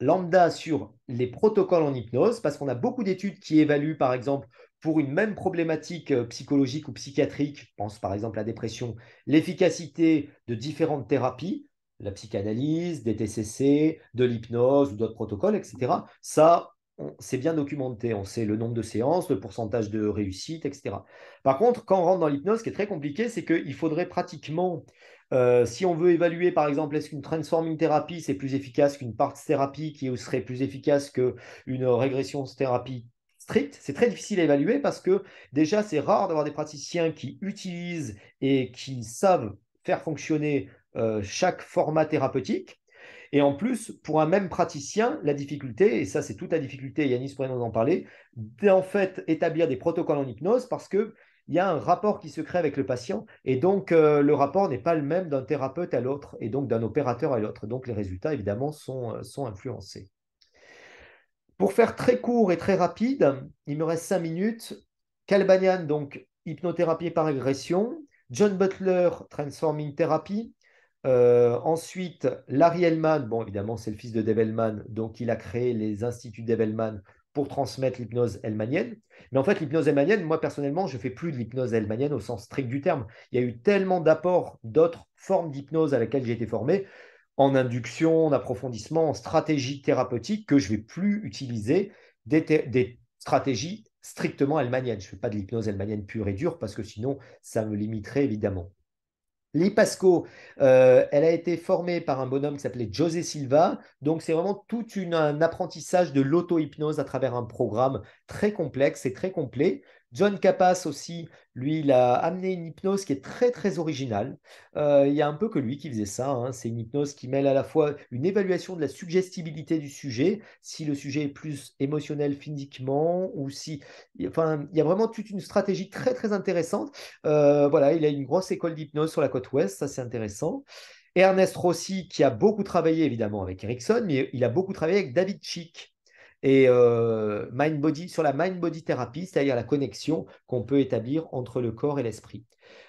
lambda sur les protocoles en hypnose, parce qu'on a beaucoup d'études qui évaluent, par exemple, pour une même problématique psychologique ou psychiatrique, je pense par exemple à la dépression, l'efficacité de différentes thérapies, la psychanalyse, des TCC, de l'hypnose ou d'autres protocoles, etc. Ça, c'est bien documenté. On sait le nombre de séances, le pourcentage de réussite, etc. Par contre, quand on rentre dans l'hypnose, ce qui est très compliqué, c'est qu'il faudrait pratiquement si on veut évaluer, par exemple, est-ce qu'une transforming thérapie, c'est plus efficace qu'une parts thérapie qui serait plus efficace qu'une régression thérapie stricte, c'est très difficile à évaluer parce que déjà, c'est rare d'avoir des praticiens qui utilisent et qui savent faire fonctionner chaque format thérapeutique. Et en plus, pour un même praticien, la difficulté, et ça c'est toute la difficulté, Yanis pourrait nous en parler, d'en fait établir des protocoles en hypnose parce que il y a un rapport qui se crée avec le patient et donc le rapport n'est pas le même d'un thérapeute à l'autre et donc d'un opérateur à l'autre. Donc les résultats évidemment sont influencés. Pour faire très court et très rapide, il me reste 5 minutes. Calbanian, donc hypnothérapie par régression. John Butler, Transforming Therapy. Ensuite, Larry Hellman, bon évidemment c'est le fils de Dave Hellman, donc il a créé les instituts Dave Hellman pour transmettre l'hypnose hellmanienne. Mais en fait, l'hypnose hellmanienne, moi personnellement, je ne fais plus de l'hypnose hellmanienne au sens strict du terme. Il y a eu tellement d'apports d'autres formes d'hypnose à laquelle j'ai été formé, en induction, en approfondissement, en stratégie thérapeutique, que je ne vais plus utiliser des stratégies strictement hellmaniennes. Je ne fais pas de l'hypnose hellmanienne pure et dure parce que sinon, ça me limiterait évidemment. Lee Pasco, elle a été formée par un bonhomme qui s'appelait José Silva. Donc, c'est vraiment tout un apprentissage de l'auto-hypnose à travers un programme très complexe et très complet. John Capas aussi, lui, il a amené une hypnose qui est très, très originale. Il y a un peu que lui qui faisait ça, hein. C'est une hypnose qui mêle à la fois une évaluation de la suggestibilité du sujet, si le sujet est plus émotionnel physiquement, ou si... Enfin, il y a vraiment toute une stratégie très, très intéressante. Voilà, il a une grosse école d'hypnose sur la côte ouest, ça c'est intéressant. Ernest Rossi, qui a beaucoup travaillé évidemment avec Erickson, mais il a beaucoup travaillé avec David Chick et mind body, sur la mind-body thérapie, c'est-à-dire la connexion qu'on peut établir entre le corps et l'esprit.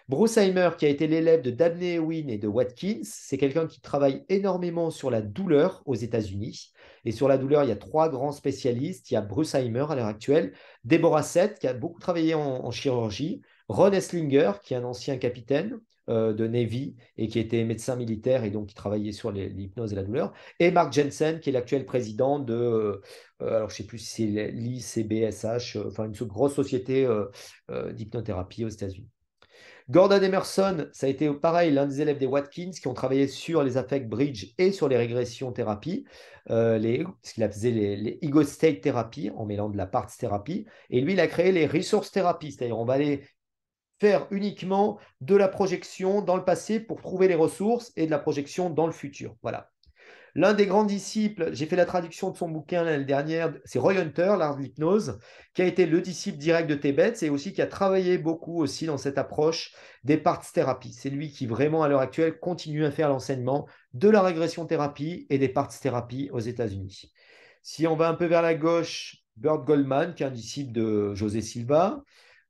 Bruce Heimer, qui a été l'élève de Dabney Ewing et de Watkins, c'est quelqu'un qui travaille énormément sur la douleur aux États-Unis. Et sur la douleur, il y a 3 grands spécialistes. Il y a Bruce Heimer à l'heure actuelle, Deborah Seth, qui a beaucoup travaillé en chirurgie, Ron Esslinger, qui est un ancien capitaine de Navy et qui était médecin militaire et donc qui travaillait sur l'hypnose et la douleur, et Mark Jensen, qui est l'actuel président de, alors je ne sais plus si c'est l'ICBSH, enfin une grosse société d'hypnothérapie aux États-Unis. Gordon Emerson, ça a été pareil, l'un des élèves des Watkins qui ont travaillé sur les affects bridge et sur les régressions thérapies, ce qu'il faisait les ego state therapy en mêlant de la parts thérapie. Et lui, il a créé les resource therapy, c'est-à-dire on va aller faire uniquement de la projection dans le passé pour trouver les ressources et de la projection dans le futur. Voilà. L'un des grands disciples, j'ai fait la traduction de son bouquin l'année dernière, c'est Roy Hunter, l'art de l'hypnose, qui a été le disciple direct de Tibet et aussi qui a travaillé beaucoup aussi dans cette approche des parts thérapie. C'est lui qui vraiment à l'heure actuelle continue à faire l'enseignement de la régression thérapie et des parts thérapie aux États-Unis. Si on va un peu vers la gauche, Burt Goldman, qui est un disciple de José Silva,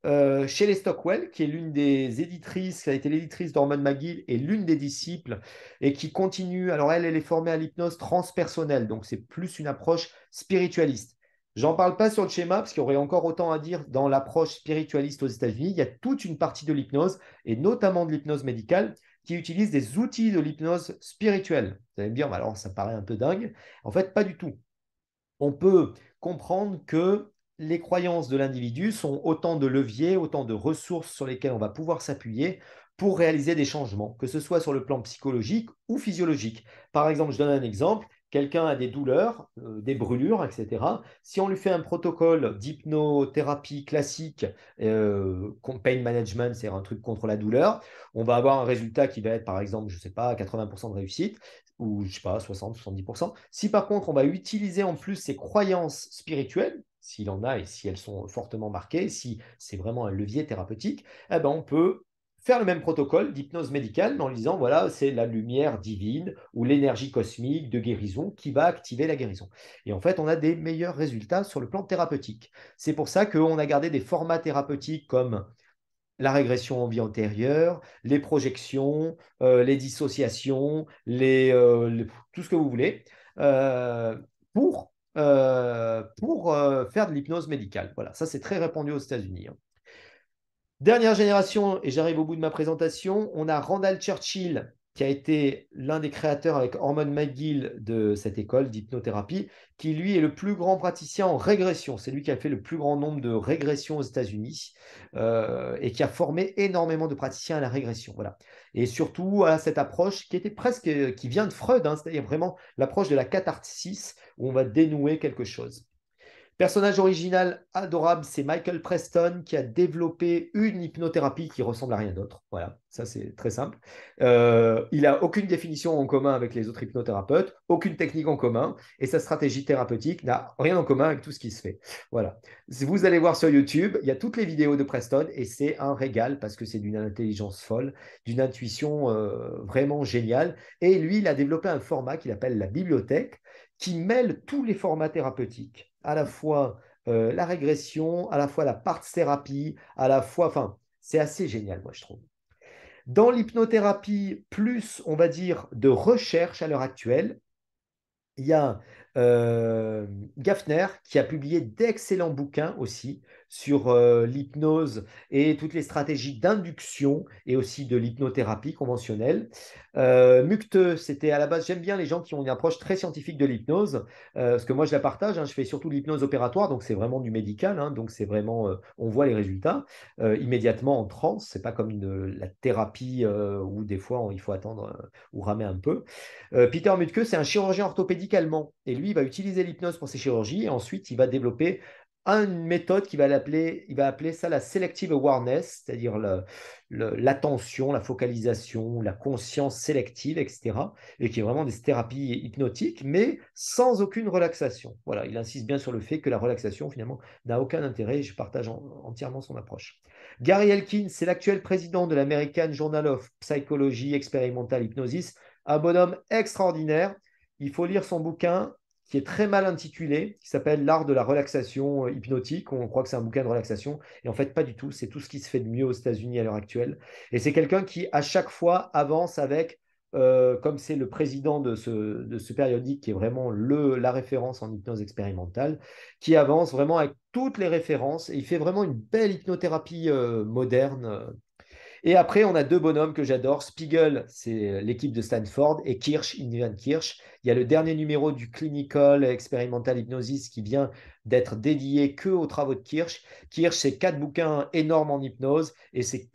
Shelley Stockwell, qui est l'une des éditrices, qui a été l'éditrice d'Hormone McGill et l'une des disciples, et qui continue. Alors, elle est formée à l'hypnose transpersonnelle, donc c'est plus une approche spiritualiste. J'en parle pas sur le schéma, parce qu'il y aurait encore autant à dire dans l'approche spiritualiste aux États-Unis. Il y a toute une partie de l'hypnose, et notamment de l'hypnose médicale, qui utilise des outils de l'hypnose spirituelle. Vous allez me dire, alors ça paraît un peu dingue. En fait, pas du tout. On peut comprendre que les croyances de l'individu sont autant de leviers, autant de ressources sur lesquelles on va pouvoir s'appuyer pour réaliser des changements, que ce soit sur le plan psychologique ou physiologique. Par exemple, je donne un exemple, quelqu'un a des douleurs, des brûlures, etc. Si on lui fait un protocole d'hypnothérapie classique, pain management, c'est un truc contre la douleur, on va avoir un résultat qui va être, par exemple, je ne sais pas, 80% de réussite, ou je ne sais pas, 60, 70%. Si par contre, on va utiliser en plus ses croyances spirituelles, s'il en a et si elles sont fortement marquées, si c'est vraiment un levier thérapeutique, eh ben on peut faire le même protocole d'hypnose médicale en lui disant, voilà, c'est la lumière divine ou l'énergie cosmique de guérison qui va activer la guérison. Et en fait, on a des meilleurs résultats sur le plan thérapeutique. C'est pour ça qu'on a gardé des formats thérapeutiques comme la régression en vie antérieure, les projections, les dissociations, tout ce que vous voulez, euh, pour faire de l'hypnose médicale. Voilà, ça c'est très répandu aux États-Unis, hein. Dernière génération, et j'arrive au bout de ma présentation, on a Randall Churchill, qui a été l'un des créateurs avec Hormone McGill de cette école d'hypnothérapie, qui lui est le plus grand praticien en régression. C'est lui qui a fait le plus grand nombre de régressions aux États-Unis et qui a formé énormément de praticiens à la régression. Voilà. Et surtout à cette approche qui était presque, qui vient de Freud, hein, c'est-à-dire vraiment l'approche de la catharsis où on va dénouer quelque chose. Personnage original adorable, c'est Michael Preston qui a développé une hypnothérapie qui ressemble à rien d'autre. Voilà, ça c'est très simple. Il n'a aucune définition en commun avec les autres hypnothérapeutes, aucune technique en commun, et sa stratégie thérapeutique n'a rien en commun avec tout ce qui se fait. Voilà. Si vous allez voir sur YouTube, il y a toutes les vidéos de Preston et c'est un régal parce que c'est d'une intelligence folle, d'une intuition vraiment géniale. Et lui, il a développé un format qu'il appelle la bibliothèque qui mêle tous les formats thérapeutiques, à la fois la régression, à la fois la parts-thérapie, à la fois, enfin, c'est assez génial, moi, je trouve. Dans l'hypnothérapie, plus, on va dire, de recherche à l'heure actuelle, il y a euh, Gaffner qui a publié d'excellents bouquins aussi sur l'hypnose et toutes les stratégies d'induction et aussi de l'hypnothérapie conventionnelle. Mukte, c'était à la base, j'aime bien les gens qui ont une approche très scientifique de l'hypnose, parce que moi je la partage, hein, je fais surtout l'hypnose opératoire, donc c'est vraiment du médical, hein, donc c'est vraiment, on voit les résultats immédiatement en transe, c'est pas comme la thérapie où des fois il faut attendre ou ramer un peu. Peter Mutke, c'est un chirurgien orthopédique allemand. Et lui, il va utiliser l'hypnose pour ses chirurgies. Et ensuite, il va développer une méthode il va appeler ça la selective awareness, c'est-à-dire l'attention, la focalisation, la conscience sélective, etc. Et qui est vraiment des thérapies hypnotiques, mais sans aucune relaxation. Voilà, il insiste bien sur le fait que la relaxation, finalement, n'a aucun intérêt. Et je partage entièrement son approche. Gary Elkins, c'est l'actuel président de l'American Journal of Psychology Experimental Hypnosis, un bonhomme extraordinaire. Il faut lire son bouquin qui est très mal intitulé, qui s'appelle L'art de la relaxation hypnotique. On croit que c'est un bouquin de relaxation, et en fait, pas du tout. C'est tout ce qui se fait de mieux aux États-Unis à l'heure actuelle. Et c'est quelqu'un qui, à chaque fois, avance avec, comme c'est le président de ce périodique, qui est vraiment la référence en hypnose expérimentale, qui avance vraiment avec toutes les références, et il fait vraiment une belle hypnothérapie moderne. Et après, on a deux bonhommes que j'adore. Spiegel, c'est l'équipe de Stanford, et Kirsch, Ivan Kirsch. Il y a le dernier numéro du Clinical Experimental Hypnosis qui vient d'être dédié que aux travaux de Kirsch. Kirsch, c'est 4 bouquins énormes en hypnose et c'est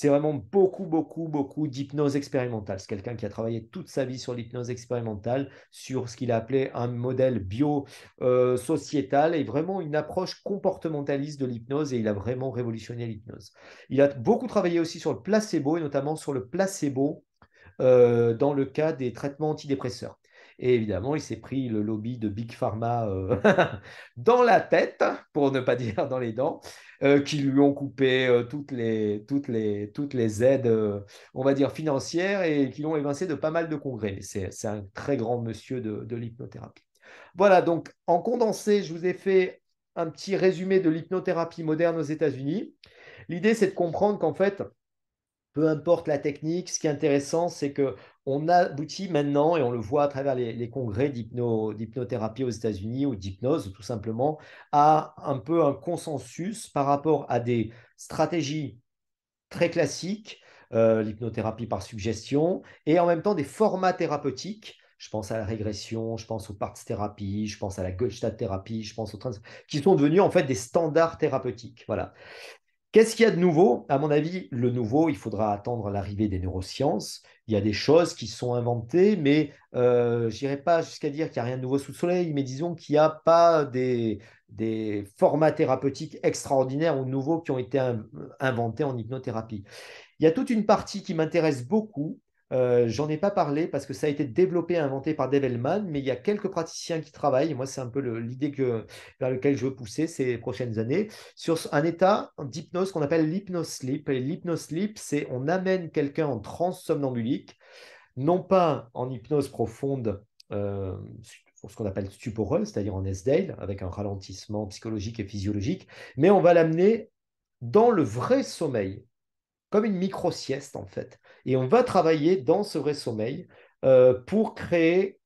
vraiment beaucoup, beaucoup, beaucoup d'hypnose expérimentale. C'est quelqu'un qui a travaillé toute sa vie sur l'hypnose expérimentale, sur ce qu'il a appelé un modèle bio-sociétal et vraiment une approche comportementaliste de l'hypnose et il a vraiment révolutionné l'hypnose. Il a beaucoup travaillé aussi sur le placebo et notamment sur le placebo dans le cas des traitements antidépresseurs. Et évidemment, il s'est pris le lobby de Big Pharma dans la tête, pour ne pas dire dans les dents, qui lui ont coupé toutes les aides, on va dire, financières et qui l'ont évincé de pas mal de congrès. Mais c'est un très grand monsieur de l'hypnothérapie. Voilà, donc en condensé, je vous ai fait un petit résumé de l'hypnothérapie moderne aux États-Unis. L'idée, c'est de comprendre qu'en fait, peu importe la technique, ce qui est intéressant, c'est que on aboutit maintenant, et on le voit à travers les congrès d'hypnothérapie aux États-Unis ou d'hypnose, tout simplement, à un peu un consensus par rapport à des stratégies très classiques, l'hypnothérapie par suggestion, et en même temps des formats thérapeutiques. Je pense à la régression, je pense aux parts thérapie, je pense à la Gestalt thérapie, je pense aux qui sont devenus en fait des standards thérapeutiques. Voilà. Qu'est-ce qu'il y a de nouveau? À mon avis, le nouveau, il faudra attendre l'arrivée des neurosciences. Il y a des choses qui sont inventées, mais je n'irai pas jusqu'à dire qu'il n'y a rien de nouveau sous le soleil, mais disons qu'il n'y a pas des formats thérapeutiques extraordinaires ou nouveaux qui ont été inventés en hypnothérapie. Il y a toute une partie qui m'intéresse beaucoup. J'en ai pas parlé parce que ça a été développé et inventé par Dave Hellman, mais il y a quelques praticiens qui travaillent. Moi, c'est un peu l'idée vers laquelle je veux pousser ces prochaines années sur un état d'hypnose qu'on appelle l'hypnosleep. Et l'hypnosleep, c'est on amène quelqu'un en transe somnambulique, non pas en hypnose profonde, euh, ce qu'on appelle stuporeuse, c'est-à-dire en S-Dale, avec un ralentissement psychologique et physiologique, mais on va l'amener dans le vrai sommeil comme une micro-sieste en fait. Et on va travailler dans ce vrai sommeil pour créer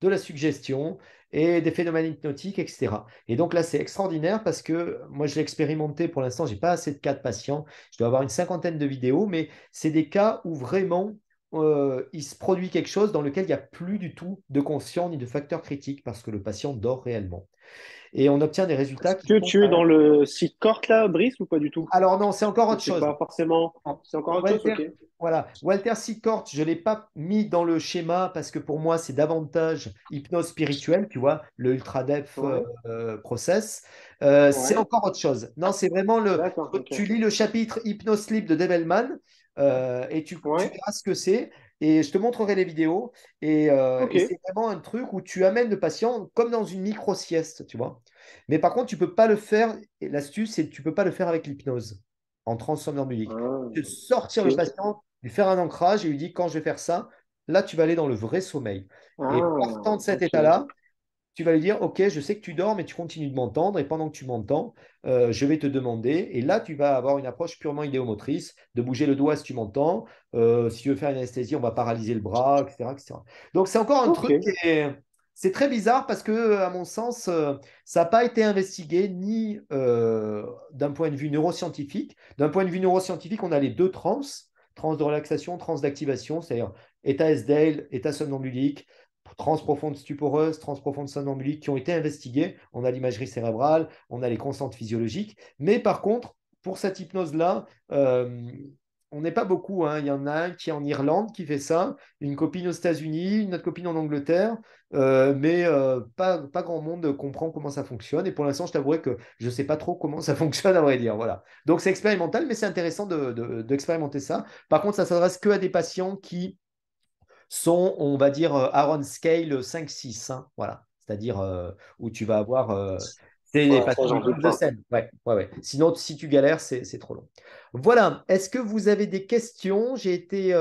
de la suggestion et des phénomènes hypnotiques, etc. Et donc là, c'est extraordinaire parce que moi, je l'ai expérimenté pour l'instant, je n'ai pas assez de cas de patients. Je dois avoir une cinquantaine de vidéos, mais c'est des cas où vraiment il se produit quelque chose dans lequel il n'y a plus du tout de conscient ni de facteur critique parce que le patient dort réellement. Et on obtient des résultats Est-ce qui que sont tu es dans le site Cork là, Brice, ou pas du tout? alors non, c'est encore Ou autre c'est chose. pas forcément. C'est encore autre chose, Walter, ok. voilà. Walter Sickort, je ne l'ai pas mis dans le schéma parce que pour moi, c'est davantage hypnose spirituelle, tu vois, le Ultra Depth Ouais, Process. C'est ouais. encore autre chose. Non, c'est vraiment D'accord, ok. tu lis le chapitre Hypnose Sleep de Develman et tu Ouais, verras ce que c'est. Et je te montrerai les vidéos. ok. Et c'est vraiment un truc où tu amènes le patient comme dans une micro-sieste, tu vois. Mais par contre, tu ne peux pas le faire. Et l'astuce, c'est que tu ne peux pas le faire avec l'hypnose en transe somnambulique. Ah, De sortir le ok. patient, lui faire un ancrage et lui dire quand je vais faire ça, là, tu vas aller dans le vrai sommeil. Et partant de Ah, cet ok. état-là, tu vas lui dire, OK, je sais que tu dors, mais tu continues de m'entendre. Et pendant que tu m'entends, je vais te demander. Et là, tu vas avoir une approche purement idéomotrice, de bouger le doigt si tu m'entends. Si tu veux faire une anesthésie, on va paralyser le bras, etc., etc. Donc, c'est encore un Ok. truc qui est. C'est très bizarre parce que, à mon sens, ça n'a pas été investigué ni d'un point de vue neuroscientifique. D'un point de vue neuroscientifique, on a les deux trans, trans de relaxation, trans d'activation, c'est-à-dire état S-Dale, état somnambulique, transprofonde stuporeuse, transprofonde somnambulique qui ont été investiguées. On a l'imagerie cérébrale, on a les constantes physiologiques. Mais par contre, pour cette hypnose-là, on n'est pas beaucoup, hein. Il y en a un qui est en Irlande qui fait ça, une copine aux États-Unis, une autre copine en Angleterre, mais pas grand monde comprend comment ça fonctionne. Et pour l'instant, je t'avouerai que je ne sais pas trop comment ça fonctionne, à vrai dire. Voilà. Donc, c'est expérimental, mais c'est intéressant d'expérimenter ça. Par contre, ça s'adresse que à des patients qui sont, on va dire, Aaron Scale 5-6, hein, voilà. C'est-à-dire où tu vas avoir. C'est les Ouais, ça, patients j'en doute de pas. scène. Ouais, ouais, ouais. Sinon, si tu galères, c'est trop long. Voilà. Est-ce que vous avez des questions? J'ai été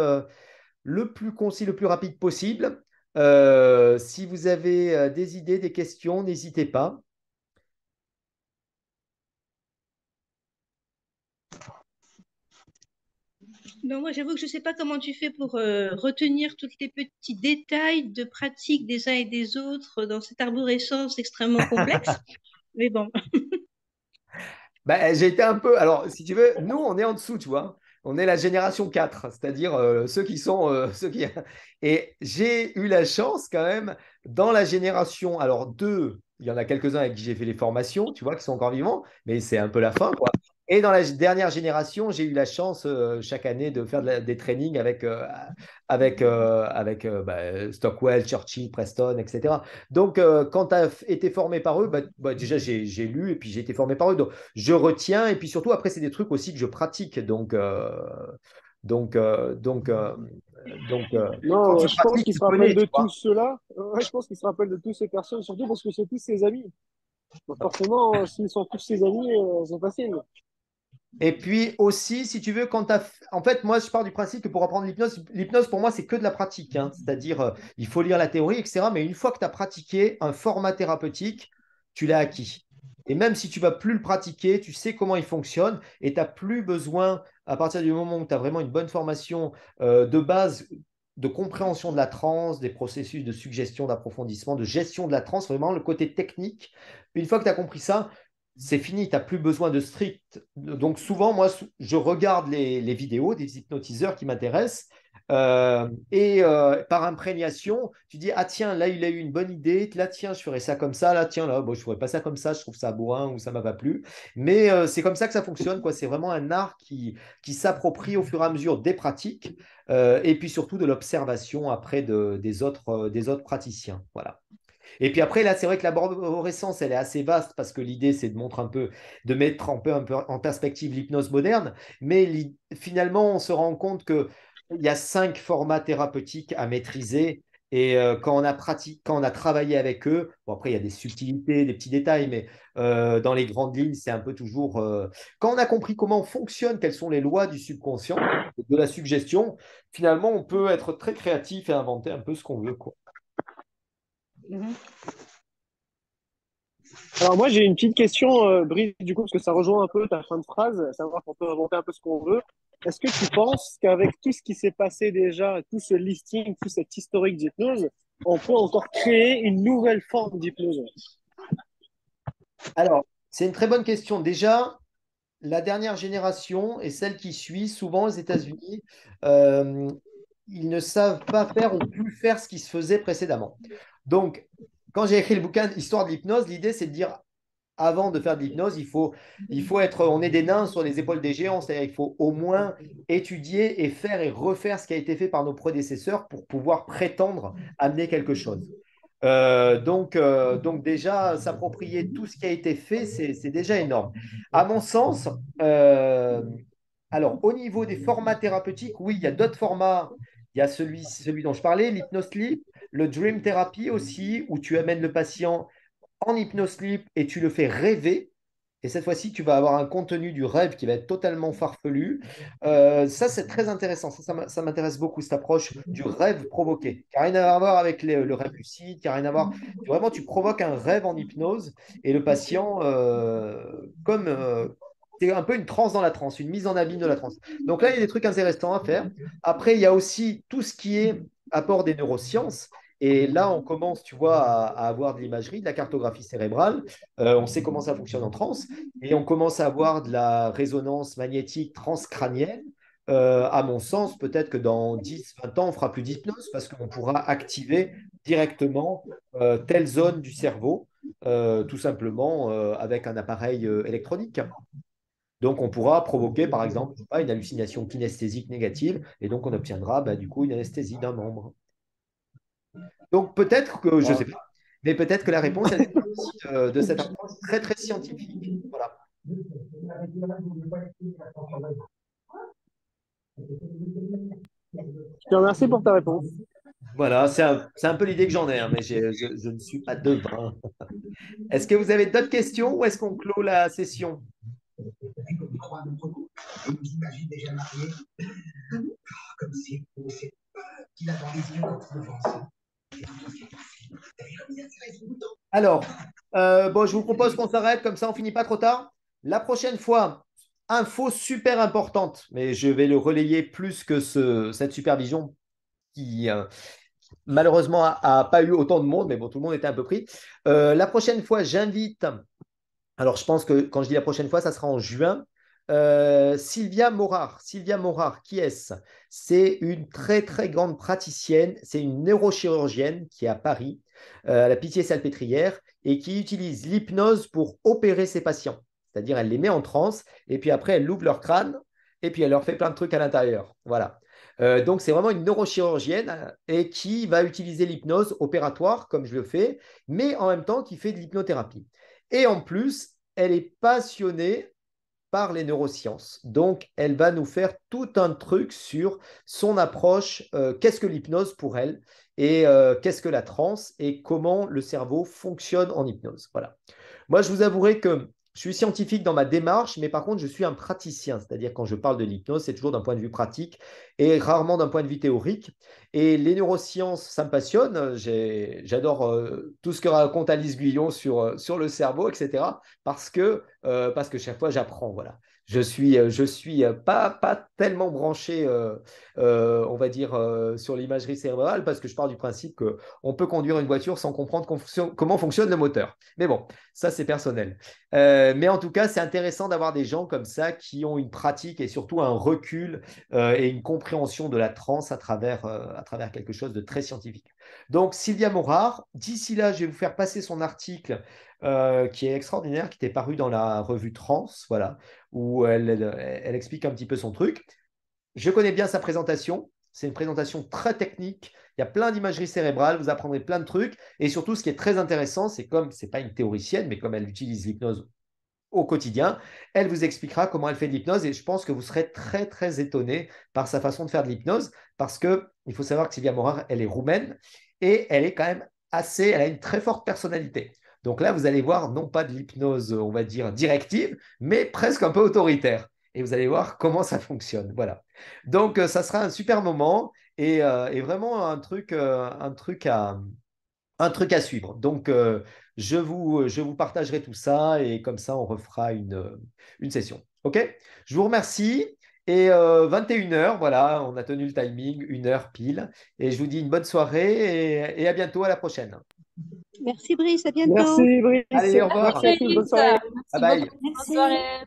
le plus concis, le plus rapide possible. Si vous avez des idées, des questions, n'hésitez pas. Non, moi, j'avoue que je ne sais pas comment tu fais pour retenir tous les petits détails de pratique des uns et des autres dans cette arborescence extrêmement complexe. Mais bon, Bah, j'ai été un peu. Alors, si tu veux, nous, on est en dessous, tu vois. On est la génération 4, c'est-à-dire ceux qui sont. Ceux qui... Et j'ai eu la chance, quand même, dans la génération. Alors, 2, il y en a quelques-uns avec qui j'ai fait les formations, tu vois, qui sont encore vivants, mais c'est un peu la fin, quoi. Et dans la dernière génération, j'ai eu la chance chaque année de faire des trainings avec Stockwell, Churchill, Preston, etc. Donc, quand tu as été formé par eux, déjà, j'ai lu et puis j'ai été formé par eux. Donc, je retiens et puis surtout après c'est des trucs aussi que je pratique donc euh, donc euh, quand Non, tu je pense pratiques qu'il tu se rappelle connais de tu tout vois. cela. Ouais, je pense qu'il se rappelle de toutes ces personnes, surtout parce que c'est tous ses amis. Donc forcément, s'ils sont tous ses amis, c'est facile. Et puis aussi si tu veux quand tu as en fait moi je pars du principe que pour apprendre l'hypnose pour moi c'est que de la pratique hein. C'est-à-dire il faut lire la théorie etc mais une fois que tu as pratiqué un format thérapeutique tu l'as acquis et même si tu vas plus le pratiquer tu sais comment il fonctionne et tu n'as plus besoin à partir du moment où tu as vraiment une bonne formation de base de compréhension de la transe, des processus de suggestion, d'approfondissement, de gestion de la transe, vraiment le côté technique. Une fois que tu as compris ça, c'est fini, tu n'as plus besoin de strict. Donc souvent, moi, je regarde les vidéos des hypnotiseurs qui m'intéressent Par imprégnation, tu dis, ah tiens, là, il a eu une bonne idée, là, tiens, je ferais ça comme ça, là, tiens, là, bon, je ne ferais pas ça comme ça, je trouve ça bourrin ou ça ne m'a pas plu. Mais c'est comme ça que ça fonctionne, quoi. C'est vraiment un art qui s'approprie au fur et à mesure des pratiques et puis surtout de l'observation après des autres praticiens. Voilà. Et puis après, là, c'est vrai que l'arborescence, elle est assez vaste parce que l'idée, c'est de montrer un peu, de mettre un peu en perspective l'hypnose moderne. Mais finalement, on se rend compte qu'il y a 5 formats thérapeutiques à maîtriser. Et quand on a travaillé avec eux, bon, après, il y a des subtilités, des petits détails, mais dans les grandes lignes, c'est un peu toujours. Quand on a compris comment fonctionnent, quelles sont les lois du subconscient, de la suggestion, finalement, on peut être très créatif et inventer un peu ce qu'on veut, quoi. Mhm. Alors moi j'ai une petite question, Brice, du coup, parce que ça rejoint un peu ta fin de phrase, à savoir qu'on peut inventer un peu ce qu'on veut. Est-ce que tu penses qu'avec tout ce qui s'est passé déjà, tout ce listing, tout cet historique d'hypnose, on peut encore créer une nouvelle forme d'hypnose? Alors, c'est une très bonne question. Déjà, la dernière génération et celle qui suit, souvent aux États-Unis, euh, ils ne savent pas faire ou plus faire ce qui se faisait précédemment. Donc, quand j'ai écrit le bouquin Histoire de l'hypnose, l'idée, c'est de dire, avant de faire de l'hypnose, il faut être, on est des nains sur les épaules des géants, c'est-à-dire qu'il faut au moins étudier et faire et refaire ce qui a été fait par nos prédécesseurs pour pouvoir prétendre amener quelque chose. Donc déjà, s'approprier tout ce qui a été fait, c'est déjà énorme. À mon sens, euh, alors au niveau des formats thérapeutiques, oui, il y a d'autres formats. Il y a celui dont je parlais, l'hypnosleep, le dream therapy aussi, où tu amènes le patient en hypnosleep et tu le fais rêver. Et cette fois-ci, tu vas avoir un contenu du rêve qui va être totalement farfelu. Ça, c'est très intéressant. Ça m'intéresse beaucoup, cette approche du rêve provoqué, qui n'a rien à voir avec le rêve lucide, qui n'a rien à voir. Vraiment, tu provoques un rêve en hypnose et le patient, c'est un peu une transe dans la transe, une mise en abîme de la transe. Donc là, il y a des trucs intéressants à faire. Après, il y a aussi tout ce qui est apport des neurosciences. Et là, on commence, tu vois, à avoir de l'imagerie, de la cartographie cérébrale. On sait comment ça fonctionne en transe. Et on commence à avoir de la résonance magnétique transcrânienne. À mon sens, peut-être que dans 10, 20 ans, on ne fera plus d'hypnose parce qu'on pourra activer directement telle zone du cerveau, tout simplement avec un appareil électronique. Donc, on pourra provoquer, par exemple, je sais pas, une hallucination kinesthésique négative, et donc on obtiendra bah, du coup une anesthésie d'un membre. Donc peut-être que, je ne sais pas, mais peut-être que la réponse, elle vient aussi de cette approche très, très scientifique. Voilà. Je te remercie pour ta réponse. Voilà, c'est un peu l'idée que j'en ai, hein, mais je ne suis pas devin. Est-ce que vous avez d'autres questions ou est-ce qu'on clôt la session? Alors, bon, je vous propose qu'on s'arrête, comme ça on finit pas trop tard. La prochaine fois, info super importante, mais je vais le relayer plus que cette supervision qui malheureusement a pas eu autant de monde, mais bon, tout le monde était un peu pris. La prochaine fois, j'invite, alors je pense que quand je dis la prochaine fois, ça sera en juin, Sylvia Morard. Sylvia Morard, qui est-ce? C'est une très très grande praticienne, c'est une neurochirurgienne qui est à Paris, à la Pitié-Salpêtrière, et qui utilise l'hypnose pour opérer ses patients. C'est-à-dire, elle les met en transe, et puis après, elle ouvre leur crâne, et puis elle leur fait plein de trucs à l'intérieur. Voilà. Donc, c'est vraiment une neurochirurgienne et qui va utiliser l'hypnose opératoire, comme je le fais, mais en même temps qui fait de l'hypnothérapie. Et en plus, elle est passionnée par les neurosciences. Donc, elle va nous faire tout un truc sur son approche, qu'est-ce que l'hypnose pour elle et qu'est-ce que la transe et comment le cerveau fonctionne en hypnose. Voilà. Moi, je vous avouerai que je suis scientifique dans ma démarche, mais par contre, je suis un praticien. C'est-à-dire, quand je parle de l'hypnose, c'est toujours d'un point de vue pratique et rarement d'un point de vue théorique. Et les neurosciences, ça me passionne. J'adore tout ce que raconte Alice Guillon sur le cerveau, etc. Parce que chaque fois, j'apprends. Voilà. Je suis pas tellement branché, on va dire, sur l'imagerie cérébrale parce que je pars du principe qu'on peut conduire une voiture sans comprendre comment fonctionne le moteur. Mais bon, ça, c'est personnel. Mais en tout cas, c'est intéressant d'avoir des gens comme ça qui ont une pratique et surtout un recul et une compréhension de la transe à travers quelque chose de très scientifique. Donc, Sylvia Morard, d'ici là, je vais vous faire passer son article qui est extraordinaire, qui était paru dans la revue Trans, voilà, où elle explique un petit peu son truc. Je connais bien sa présentation. C'est une présentation très technique. Il y a plein d'imagerie cérébrale. Vous apprendrez plein de trucs. Et surtout, ce qui est très intéressant, c'est comme c'est pas une théoricienne, mais comme elle utilise l'hypnose au quotidien, elle vous expliquera comment elle fait de l'hypnose. Et je pense que vous serez très, très étonné par sa façon de faire de l'hypnose. Parce que il faut savoir que Sylvia Morar, elle est roumaine et elle est quand même elle a une très forte personnalité. Donc là, vous allez voir non pas de l'hypnose, on va dire, directive, mais presque un peu autoritaire. Et vous allez voir comment ça fonctionne. Voilà. Donc, ça sera un super moment et vraiment un truc à suivre. Donc, je vous partagerai tout ça et comme ça, on refera une session. OK? Je vous remercie. Et 21 heures, voilà, on a tenu le timing, 1 heure pile. Et je vous dis une bonne soirée et à bientôt, à la prochaine. Merci Brice, à bientôt. Merci, Brice. Allez, au Merci revoir. à tous. Bonne Brice, soirée. Bye merci bye. beaucoup. Bonne Merci. soirée.